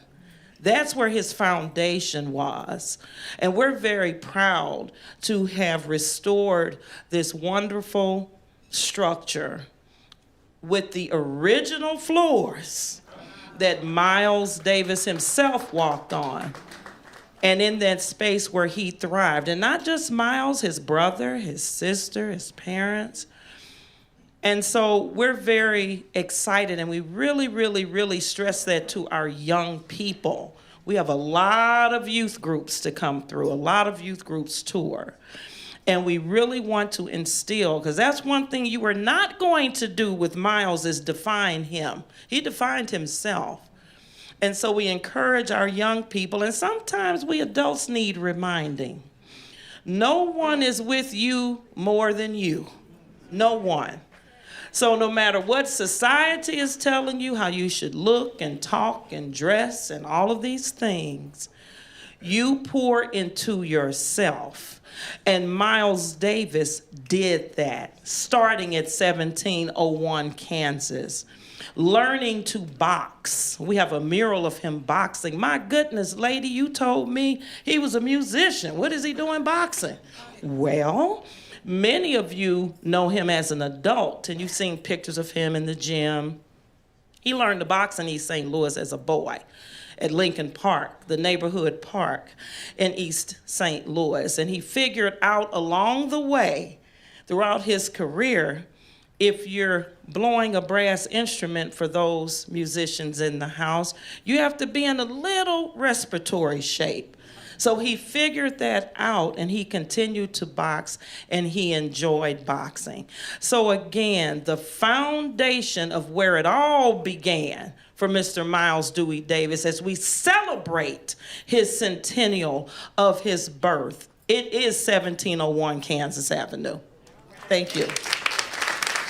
That's where his foundation was. And we're very proud to have restored this wonderful structure with the original floors that Miles Davis himself walked on. And in that space where he thrived. And not just Miles, his brother, his sister, his parents. And so we're very excited, and we really, really, really stress that to our young people. We have a lot of youth groups to come through, a lot of youth groups tour. And we really want to instill, because that's one thing you are not going to do with Miles is define him. He defined himself. And so we encourage our young people, and sometimes we adults need reminding. No one is with you more than you. No one. So no matter what society is telling you how you should look and talk and dress and all of these things, you pour into yourself. And Miles Davis did that, starting at 1701 Kansas. Learning to box. We have a mural of him boxing. My goodness, lady, you told me he was a musician. What is he doing boxing? Well, many of you know him as an adult, and you've seen pictures of him in the gym. He learned to box in East St. Louis as a boy at Lincoln Park, the neighborhood park in East St. Louis. And he figured out along the way, throughout his career, if you're blowing a brass instrument for those musicians in the house, you have to be in a little respiratory shape. So he figured that out, and he continued to box, and he enjoyed boxing. So again, the foundation of where it all began for Mr. Miles Dewey Davis as we celebrate his centennial of his birth. It is 1701 Kansas Avenue. Thank you.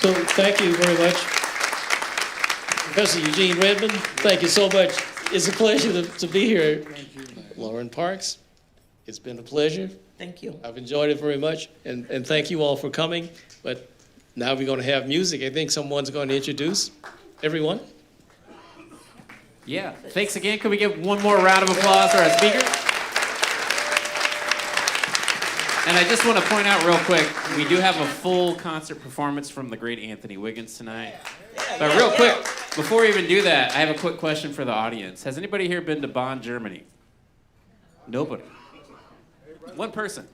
So thank you very much. Professor Eugene Redmond, thank you so much. It's a pleasure to be here. Lauren Parks, it's been a pleasure. Thank you. I've enjoyed it very much, and thank you all for coming. But now we're going to have music. I think someone's going to introduce everyone. Yeah, thanks again. Could we give one more round of applause for our speaker? And I just want to point out real quick, we do have a full concert performance from the great Anthony Wiggins tonight. But real quick, before we even do that, I have a quick question for the audience. Has anybody here been to Bonn, Germany? Nobody. One person.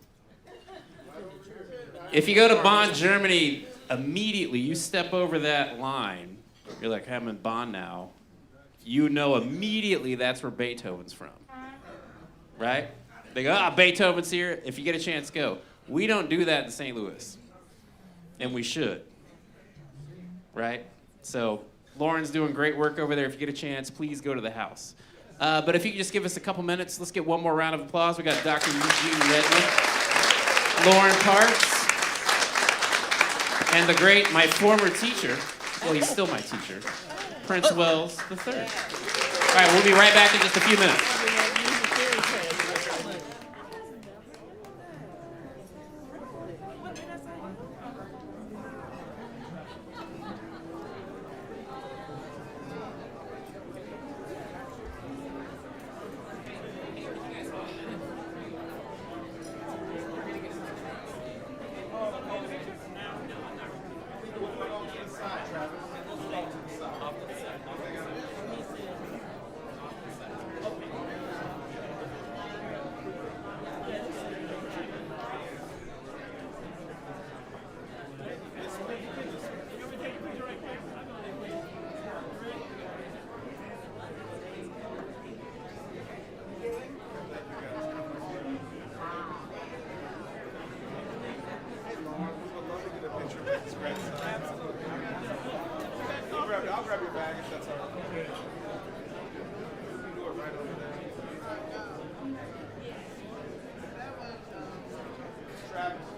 If you go to Bonn, Germany, immediately you step over that line, you're like, I'm in Bonn now. You know immediately that's where Beethoven's from, right? They go, Beethoven's here. If you get a chance, go. We don't do that in St. Louis, and we should, right? So Lauren's doing great work over there. If you get a chance, please go to the house. But if you could just give us a couple minutes, let's get one more round of applause. We got Dr. Eugene Redmond, Lauren Parks, and the great, my former teacher, well, he's still my teacher, Prince Wells III. All right, we'll be right back in just a few minutes. I'll grab your bag if that's all right. You can do it right over there. Travis.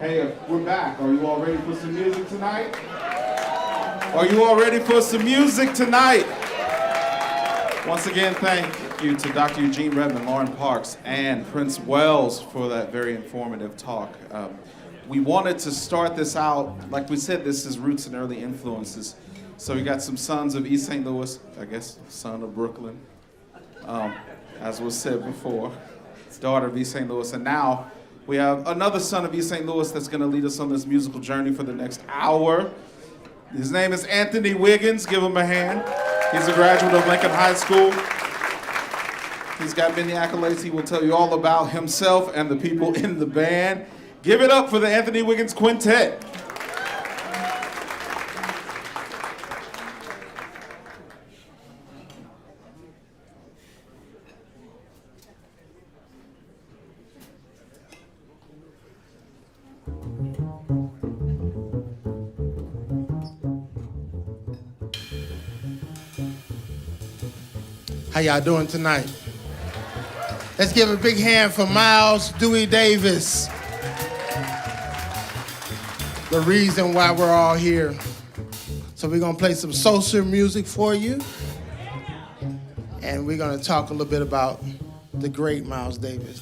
Hey, we're back. Are you all ready for some music tonight? Are you all ready for some music tonight? Once again, thank you to Dr. Eugene, Redmond, Lauren Parks, and Prince Wells for that very informative talk. We wanted to start this out, like we said, this is roots and early influences. So we got some sons of East St. Louis, I guess, son of Brooklyn, as was said before, daughter of East St. Louis, and now we have another son of East St. Louis that's going to lead us on this musical journey for the next hour. His name is Anthony Wiggins. Give him a hand. He's a graduate of Lincoln High School. He's got many accolades. He will tell you all about himself and the people in the band. Give it up for the Anthony Wiggins Quintet. How y'all doing tonight? Let's give a big hand for Miles Dewey Davis. The reason why we're all here. So we're gonna play some social music for you. And we're gonna talk a little bit about the great Miles Davis.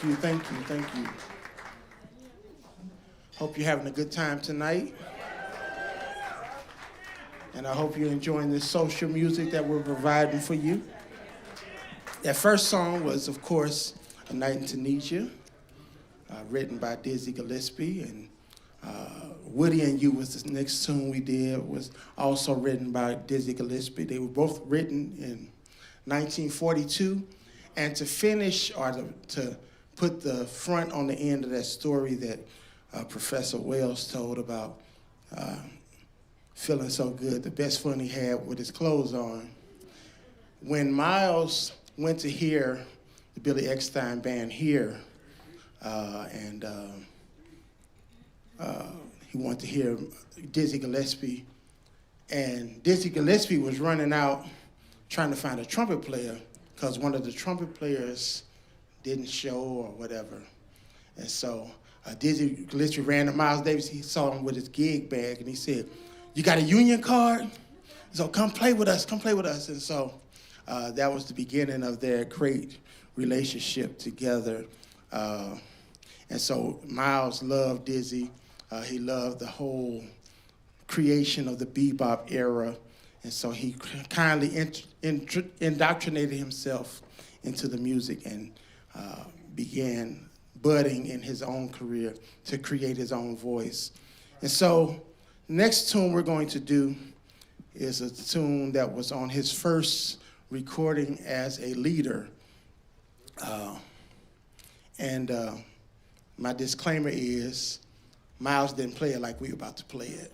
you, thank you, thank you. Hope you're having a good time tonight. And I hope you're enjoying this social music that we're providing for you. That first song was, of course, A Night in Tunisia, written by Dizzy Gillespie, and Woody and You was the next tune we did, was also written by Dizzy Gillespie. They were both written in 1942. And to finish, or to put the front on the end of that story that Professor Wells told about feeling so good, the best fun he had with his clothes on. When Miles went to hear the Billy Eckstine Band here, and he wanted to hear Dizzy Gillespie, and Dizzy Gillespie was running out trying to find a trumpet player because one of the trumpet players didn't show or whatever. And so Dizzy Gillespie ran to Miles Davis. He saw him with his gig bag, and he said, "You got a union card? So come play with us, come play with us." And so that was the beginning of their great relationship together. And so Miles loved Dizzy. He loved the whole creation of the bebop era. And so he kindly indoctrinated himself into the music and began budding in his own career to create his own voice. And so next tune we're going to do is a tune that was on his first recording as a leader. My disclaimer is, Miles didn't play it like we were about to play it.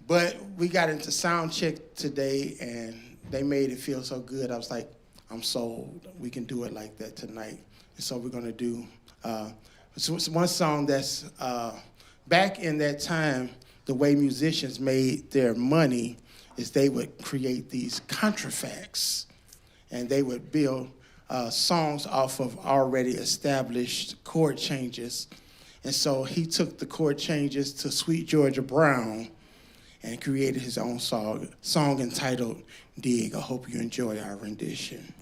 But we got into sound check today, and they made it feel so good. I was like, I'm sold. We can do it like that tonight. And so we're going to do it's one song that's back in that time, the way musicians made their money is they would create these contrafacts, and they would build songs off of already established chord changes. And so he took the chord changes to Sweet Georgia Brown and created his own song entitled Dig. I hope you enjoy our rendition.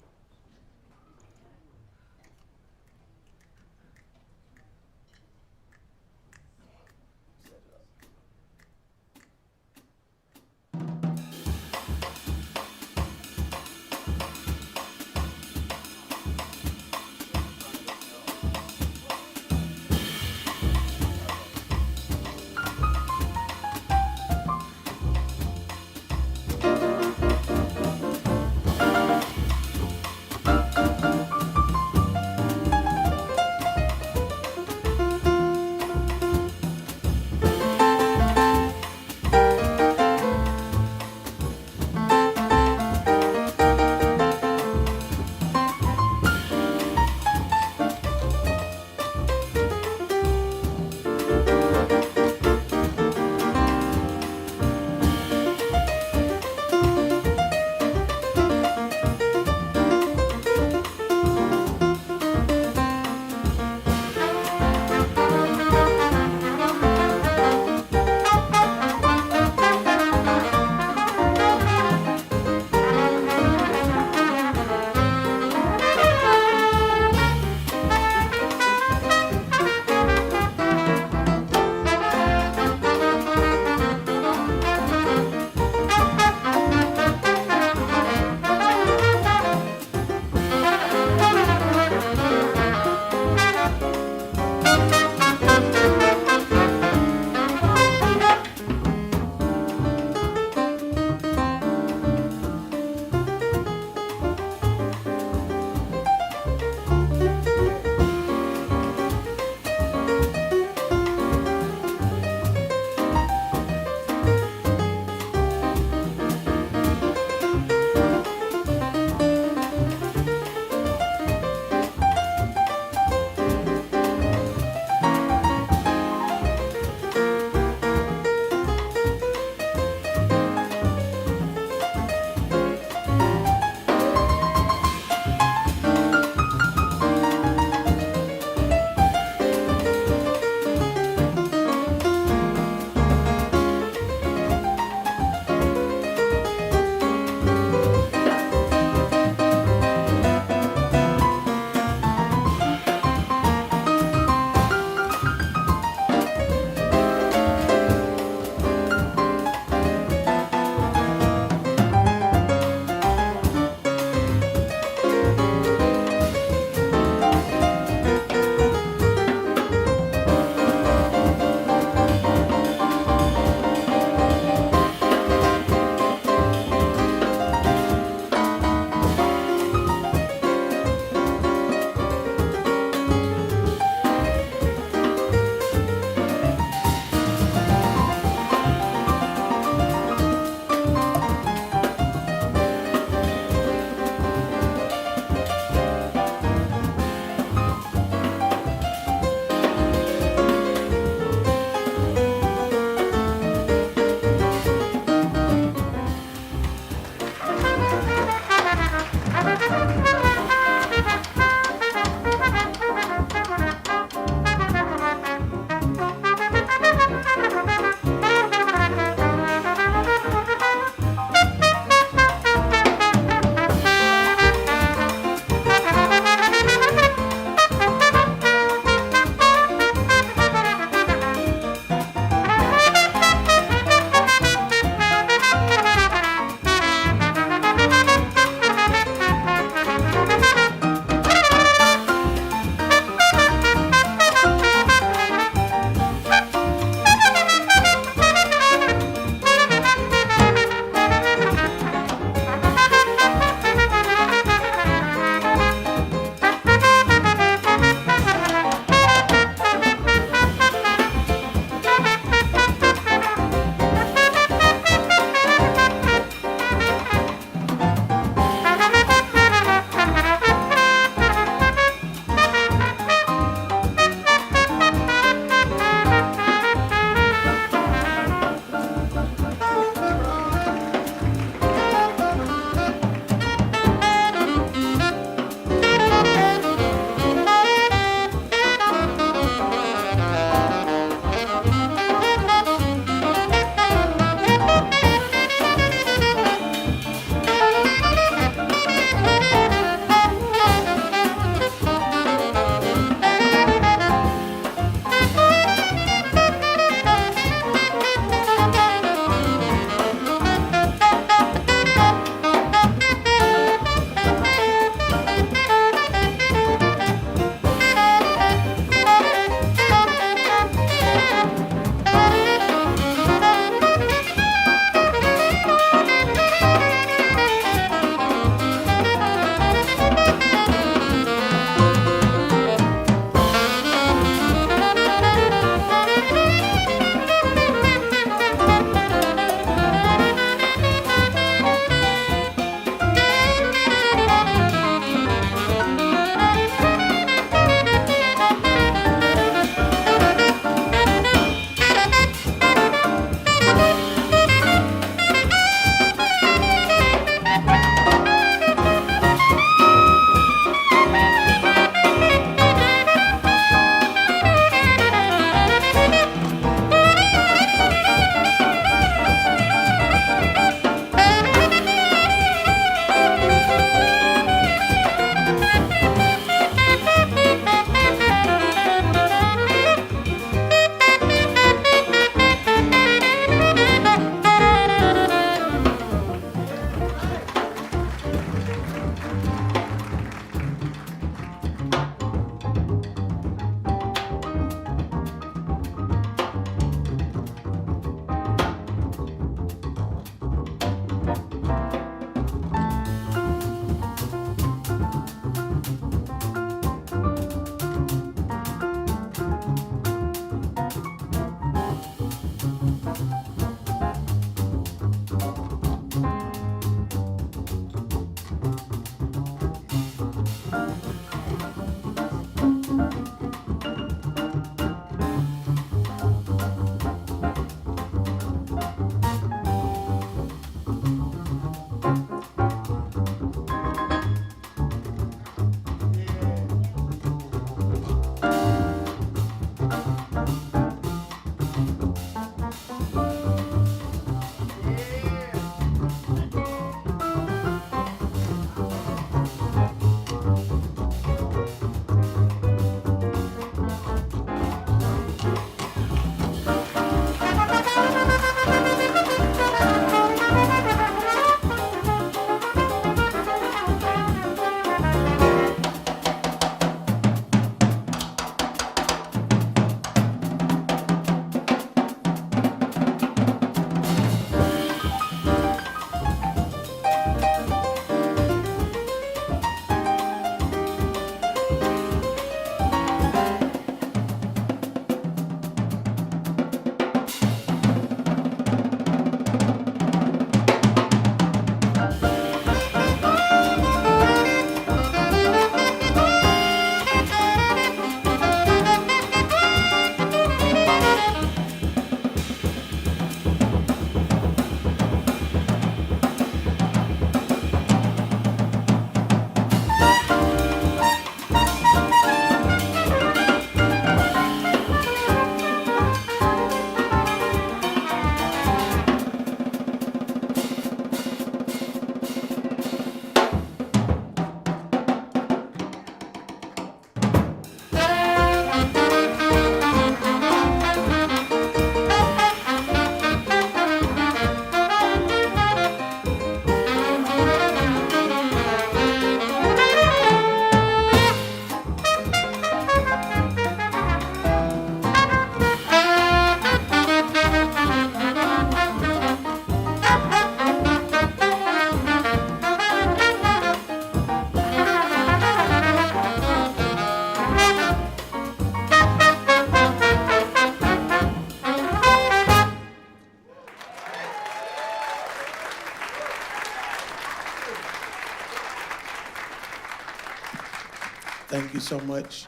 so much.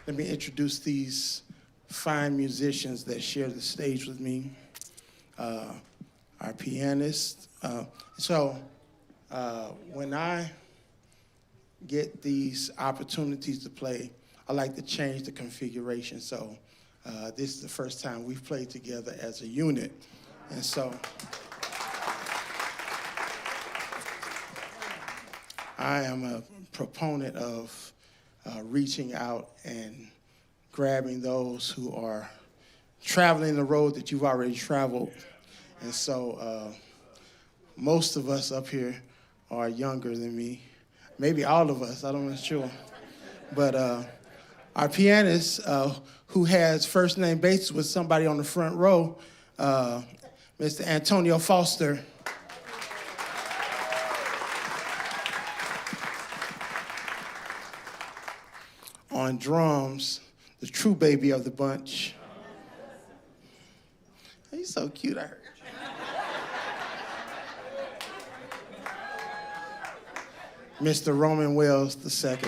Let me introduce these fine musicians that share the stage with me. Our pianist. When I get these opportunities to play, I like to change the configuration. So this is the first time we've played together as a unit. And so I am a proponent of reaching out and grabbing those who are traveling the road that you've already traveled. And so most of us up here are younger than me. Maybe all of us, I'm not sure. But our pianist, who has first name basis with somebody on the front row, Mr. Antonio Foster. On drums, the true baby of the bunch. He's so cute, I heard. Mr. Roman Wells II.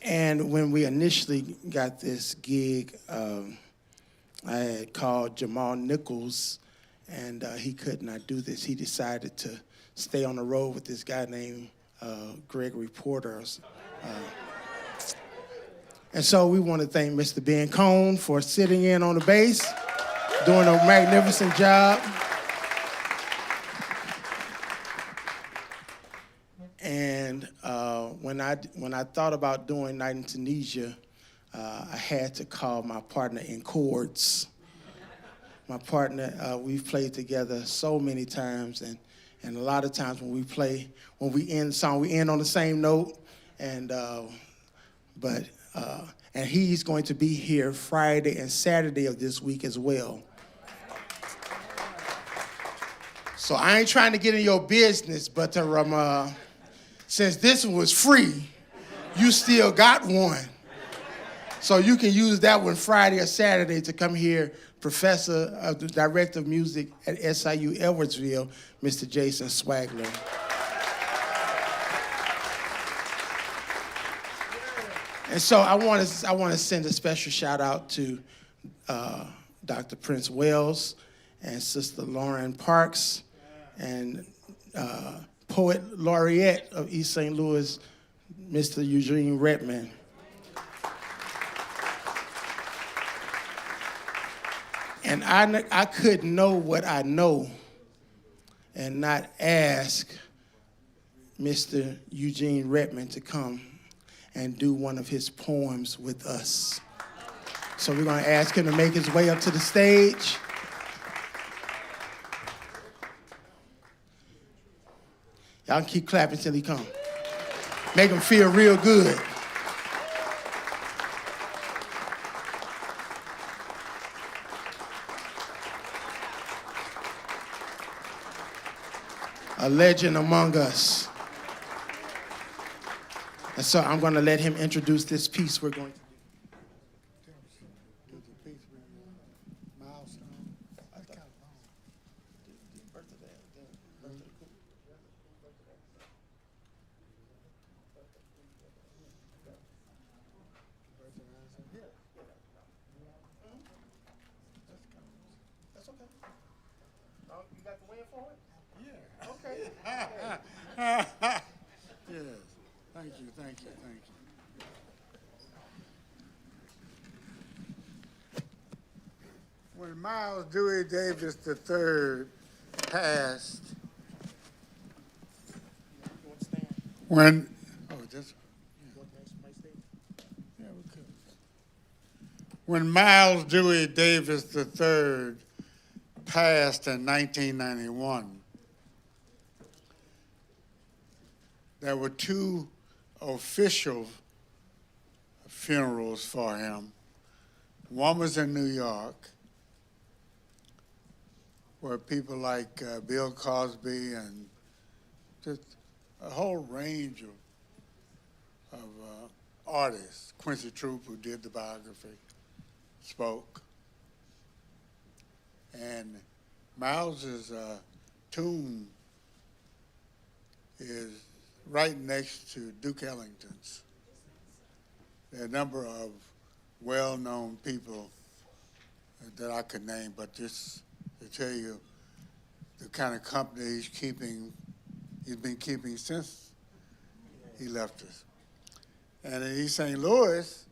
And when we initially got this gig, I had called Jamal Nichols, and he could not do this. He decided to stay on the road with this guy named Gregory Porter. And so we want to thank Mr. Ben Cohn for sitting in on the bass, doing a magnificent job. And when I thought about doing Night in Tunisia, I had to call my partner in chords. My partner, we've played together so many times, and a lot of times when we end the song, we end on the same note. And he's going to be here Friday and Saturday of this week as well. So I ain't trying to get in your business, but since this one was free, you still got one. So you can use that one Friday or Saturday to come here. Professor of the Director of Music at SIU Edwardsville, Mr. Jason Swagler. And so I want to send a special shout out to Dr. Prince Wells and Sister Lauren Parks and Poet Laureate of East St. Louis, Mr. Eugene Redmond. And I couldn't know what I know and not ask Mr. Eugene Redmond to come and do one of his poems with us. So we're going to ask him to make his way up to the stage. Y'all can keep clapping till he comes. Make him feel real good. A legend among us. And so I'm going to let him introduce this piece we're going to do. Milestone. That's kind of long. That's okay. You got the wind for it? Yeah. Okay. Yes. Thank you. When Miles Dewey Davis III passed, when Miles Dewey Davis III passed in 1991, there were two official funerals for him. One was in New York, where people like Bill Cosby and just a whole range of artists, Quincy Troop, who did the biography, spoke. And Miles's tomb is right next to Duke Ellington's. There are a number of well-known people that I could name, but just to tell you the kind of company he's been keeping since he left us. And in East St. Louis,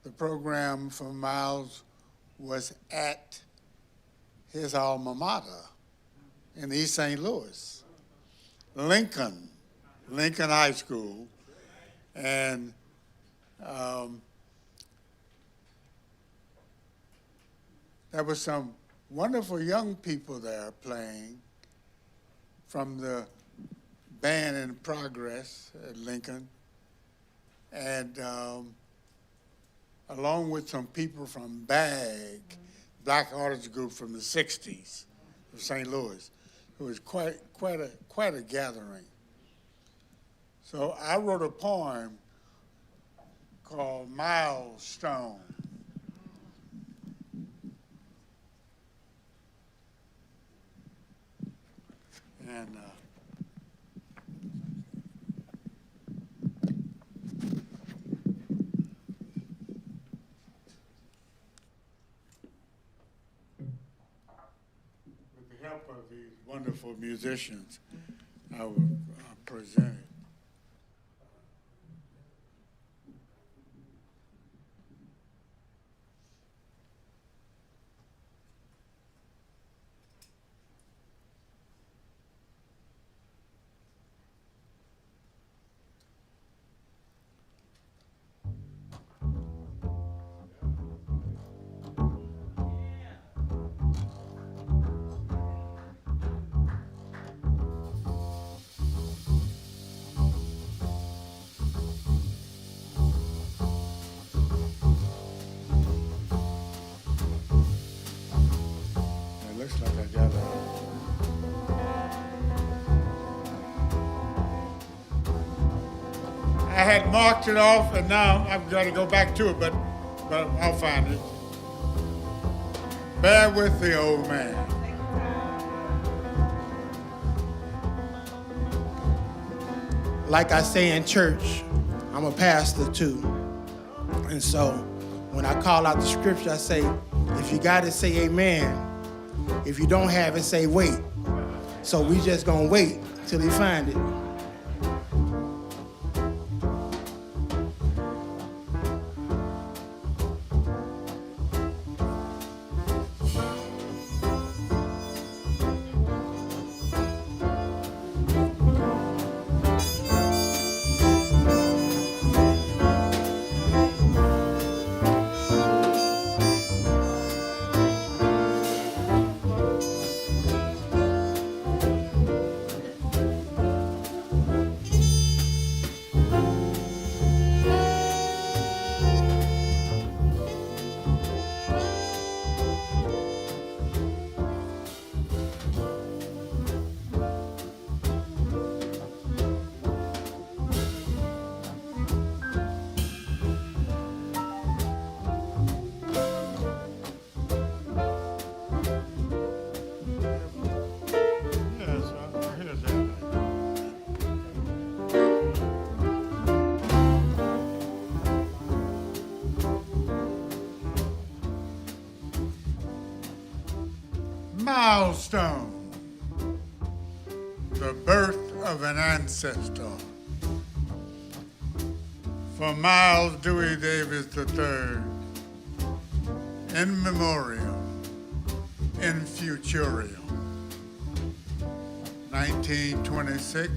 the program for Miles was at his alma mater in East St. Louis, Lincoln High School. And there were some wonderful young people there playing from the band in progress at Lincoln. And along with some people from BAG, Black Artists Group from the 60s of St. Louis. It was quite a gathering. So I wrote a poem called Milestone. And with the help of these wonderful musicians, I will present it. Looks like I got I had marked it off, and now I've got to go back to it, but I'll find it. Bear with the old man. Like I say in church, I'm a pastor too. And so when I call out the scripture, I say, if you got it, say amen. If you don't have it, say wait. So we just gonna wait till he find it. Milestone, the birth of an ancestor. For Miles Dewey Davis III, in memoriam, in futuriam, 1926,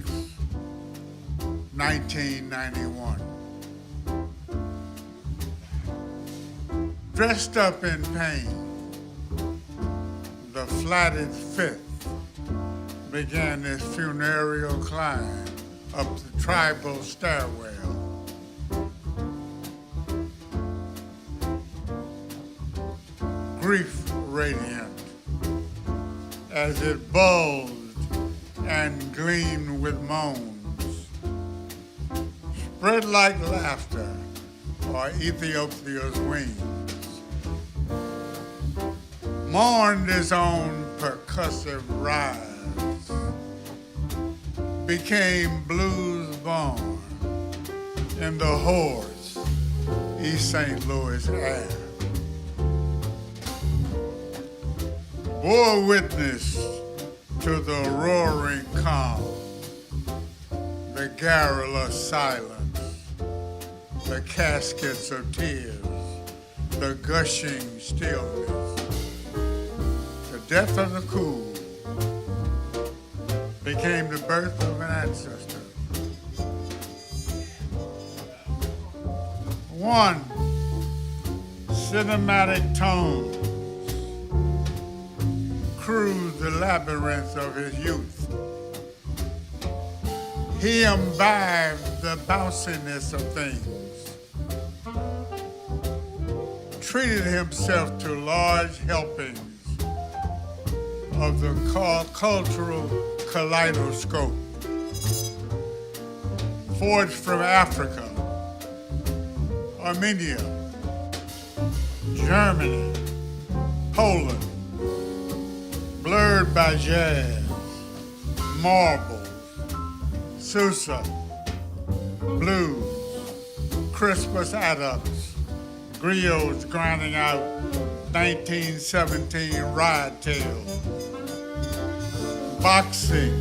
1991. Dressed up in pain, the flatted fifth began his funereal climb up the tribal stairwell. Grief radiant as it bulged and gleamed with moans, spread like laughter or Ethiopia's wings, mourned his own percussive rise, became blues born in the hoarse East St. Louis air. Bore witness to the roaring calm, the garrulous silence, the caskets of tears, the gushing stillness, the death of the cool became the birth of an ancestor. One cinematic tone cruised the labyrinth of his youth. He imbibed the bounciness of things, treated himself to large helpings of the cultural kaleidoscope, forged from Africa, Armenia, Germany, Poland, blurred by jazz, marbles, Sousa, blues, Crispus Attucks, griots grinding out 1917 ride tails, boxing,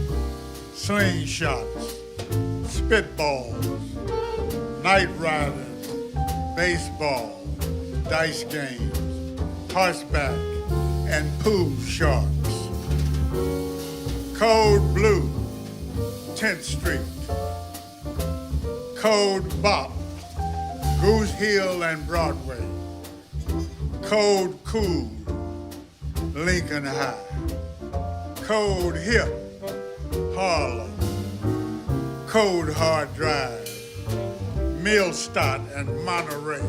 slingshots, spitballs, night riders, baseball, dice games, horseback, and pool sharks. Code Blue, 10th Street. Code Bop, Goose Hill and Broadway. Code Cool, Lincoln High. Code Hip, Harlem. Code Hard Drive, Millstadt and Monterey.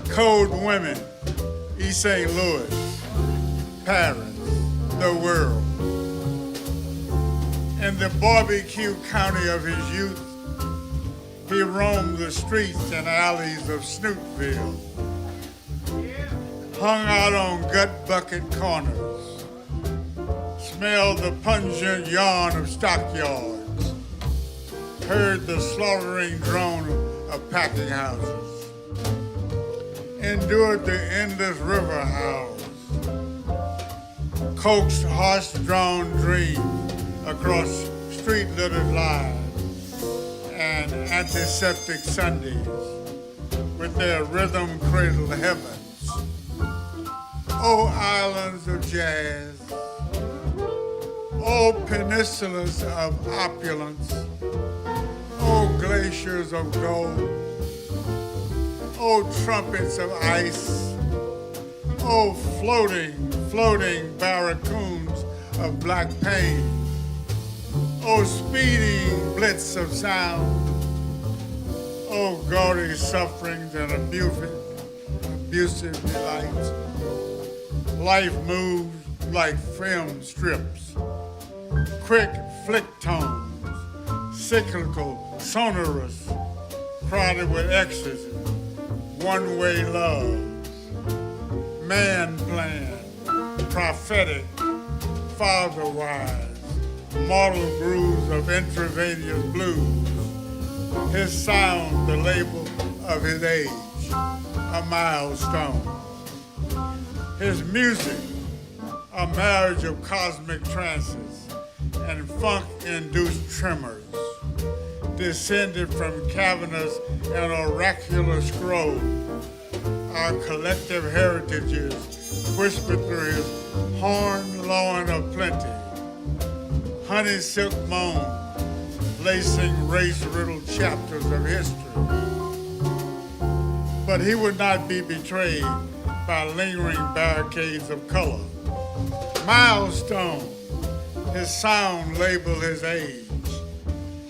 Code Women, East St. Louis, Paris, the world. In the barbecue county of his youth, he roamed the streets and alleys of Snootville, hung out on gut bucket corners, smelled the pungent yarn of stockyards, heard the slaughtering drone of packing houses, endured the endless river howls, coaxed horse-drawn dreams across street-littered lives and antiseptic Sundays with their rhythm-cradled heavens. Oh, islands of jazz, oh, peninsulas of opulence, oh, glaciers of gold, oh, trumpets of ice, oh, floating barracoons of black pain, oh, speeding blitz of sound, oh, gaudy sufferings and abusive delights. Life moves like film strips, quick flick tones, cyclical, sonorous, crowded with ecstasy, one-way love, man plan, prophetic, father-wise, mortal grooves of intravenous blues. His sound, the label of his age, a milestone. His music, a marriage of cosmic trances and funk-induced tremors, descended from cavernous and oracular scrolls. Our collective heritages whispered through his horn loin of plenty, honey silk moan, lacing race-riddled chapters of history. But he would not be betrayed by lingering barricades of color. Milestone, his sound labeled his age.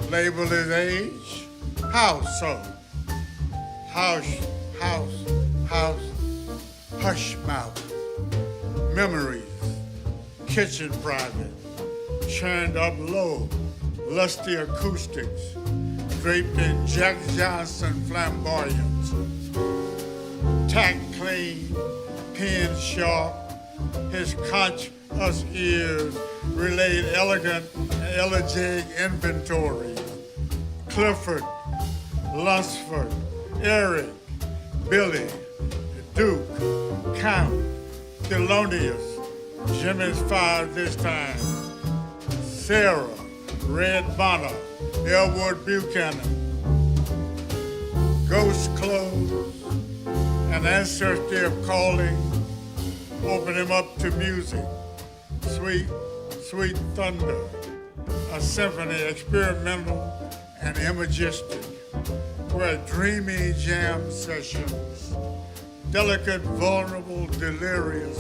Labeled his age? How so? House, hush mouth, memories, kitchen private, churned up low, lusty acoustics, draped in Jack Johnson flamboyance, tack clean, pen sharp, his conscious ears relayed elegant and elegiac inventory. Clifford, Lunsford, Eric, Billy, Duke, Count, Thelonious, Jimmy's five this time, Sarah, Red Bonner, Elwood Buchanan, Ghost Clothes, an ancestry of calling, open him up to music, sweet, sweet thunder, a symphony experimental and imagistic, where dreamy jam sessions, delicate, vulnerable, delirious,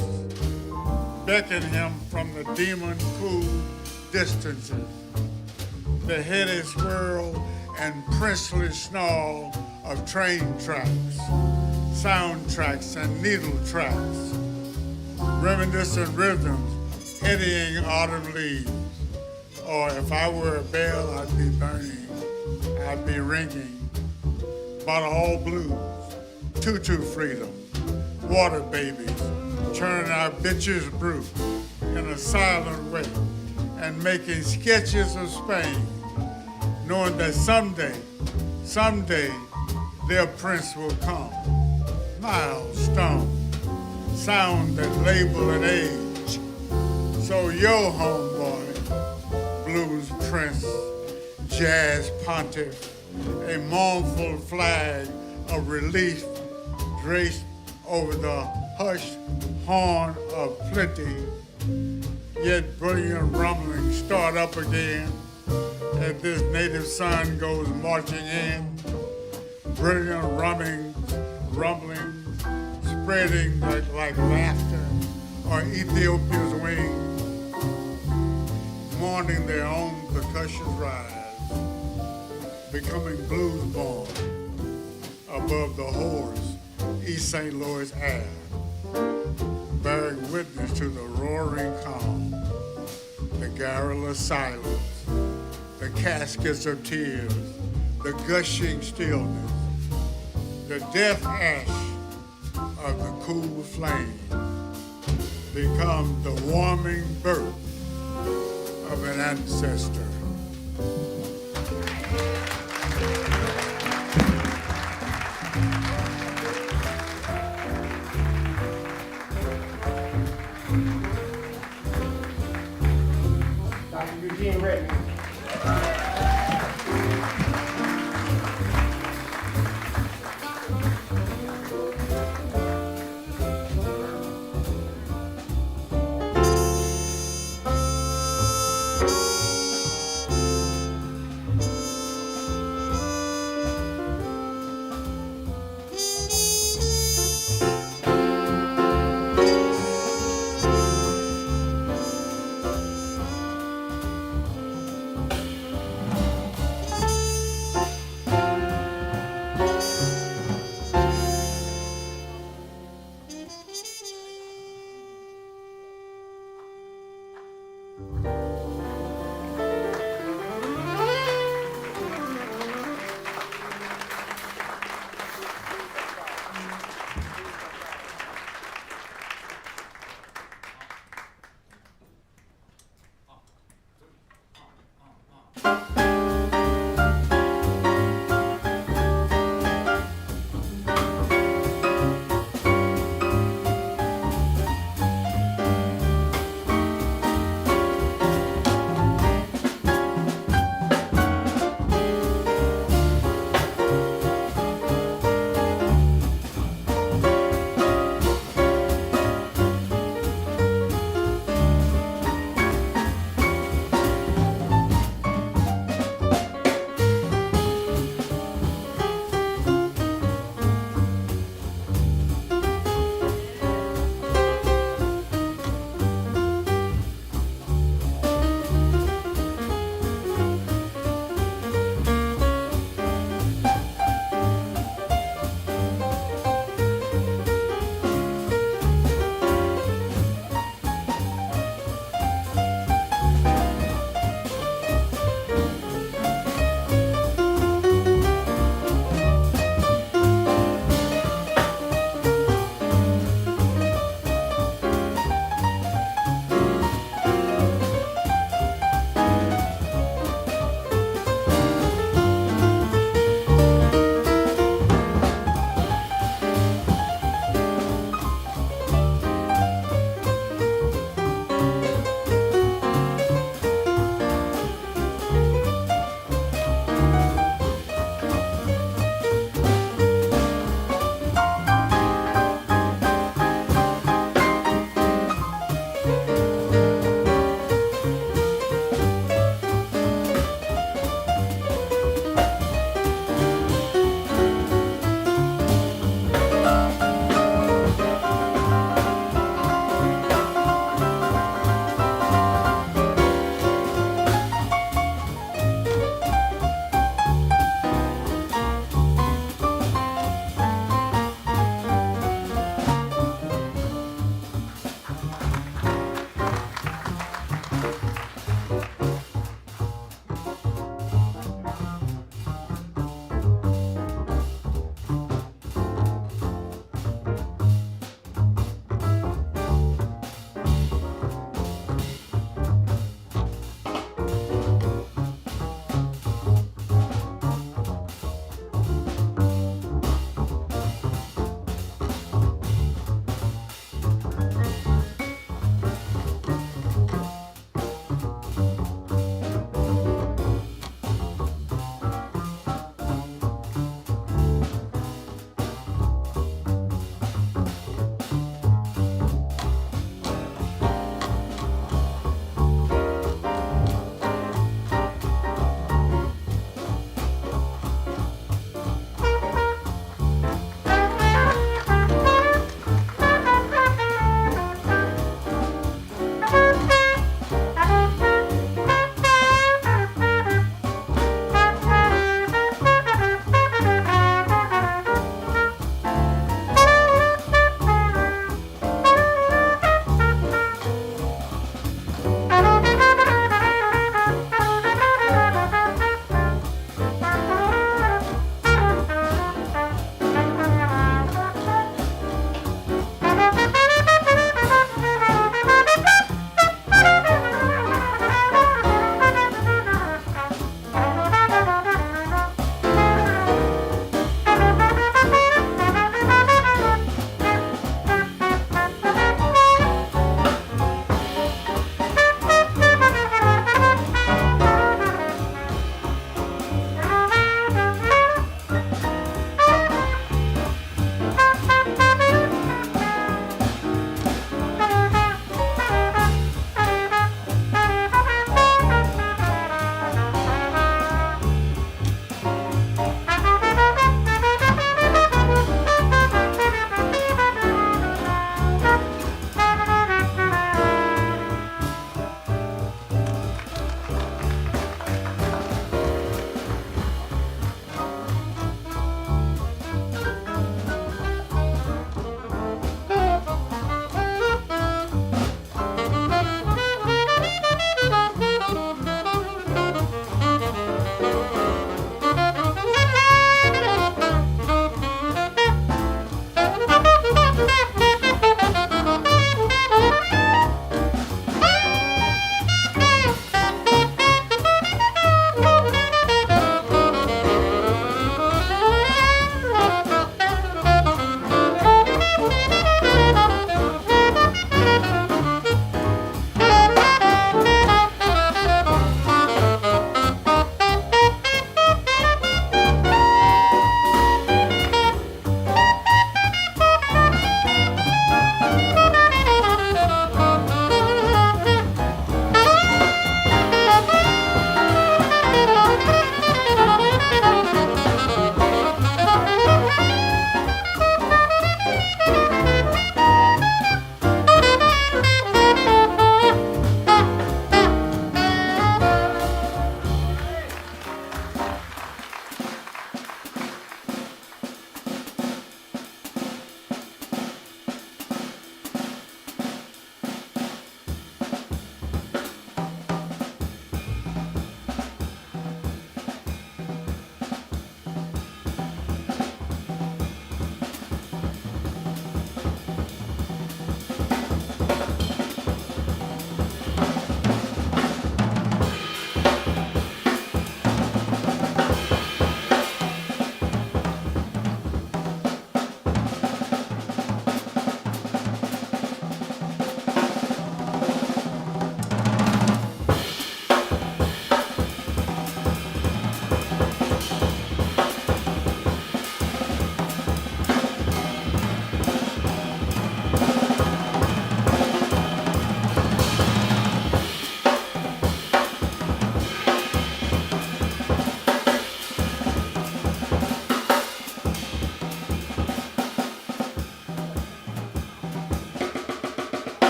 beckon him from the demon-cool distances. The heady swirl and princely snarl of train tracks, soundtracks and needle tracks, reminiscent rhythms eddying autumn leaves. Or if I were a bell, I'd be burning, I'd be ringing. But all blues, tutu freedom, water babies, churning out bitches brew in a silent way and making sketches of Spain, knowing that someday, their prince will come. Milestone, sound that label an age. So yo, homeboy, blues prince, jazz pontiff, a mournful flag of relief draped over the hushed horn of plenty, yet brilliant rumblings start up again as this native sun goes marching in. Brilliant rumblings, spreading like laughter or Ethiopia's wings, mourning their own percussion rise, becoming blues born above the horse East St. Louis air, bearing witness to the roaring calm, the garrulous silence, the caskets of tears, the gushing stillness, the death ash of the cool flame becomes the warming birth of an ancestor. Dr. Eugene Redmond.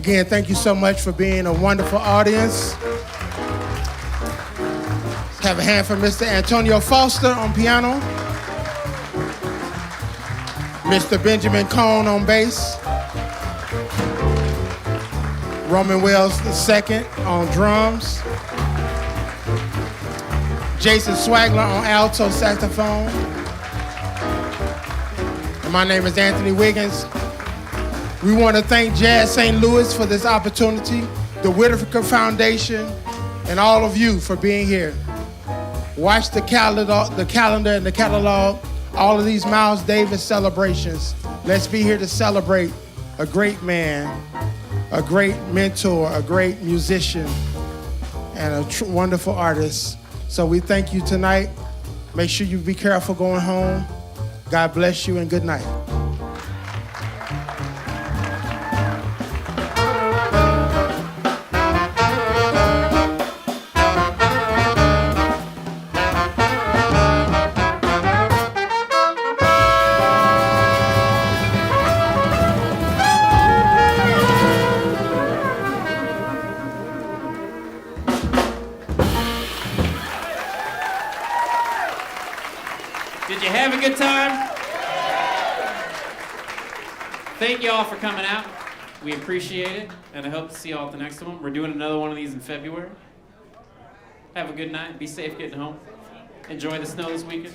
Again, thank you so much for being a wonderful audience. Let's have a hand for Mr. Antonio Foster on piano. Mr. Benjamin Cohn on bass. Roman Wells II on drums. Jason Swagler on alto saxophone. And my name is Anthony Wiggins. We want to thank Jazz St. Louis for this opportunity, the Whitaker Foundation, and all of you for being here. Watch the calendar and the catalog, all of these Miles Davis celebrations. Let's be here to celebrate a great man, a great mentor, a great musician, and a wonderful artist. So we thank you tonight. Make sure you be careful going home. God bless you and good night. Did you have a good time? Thank you all for coming out. We appreciate it, and I hope to see you all at the next one. We're doing another one of these in February. Have a good night. Be safe getting home. Enjoy the snow this weekend.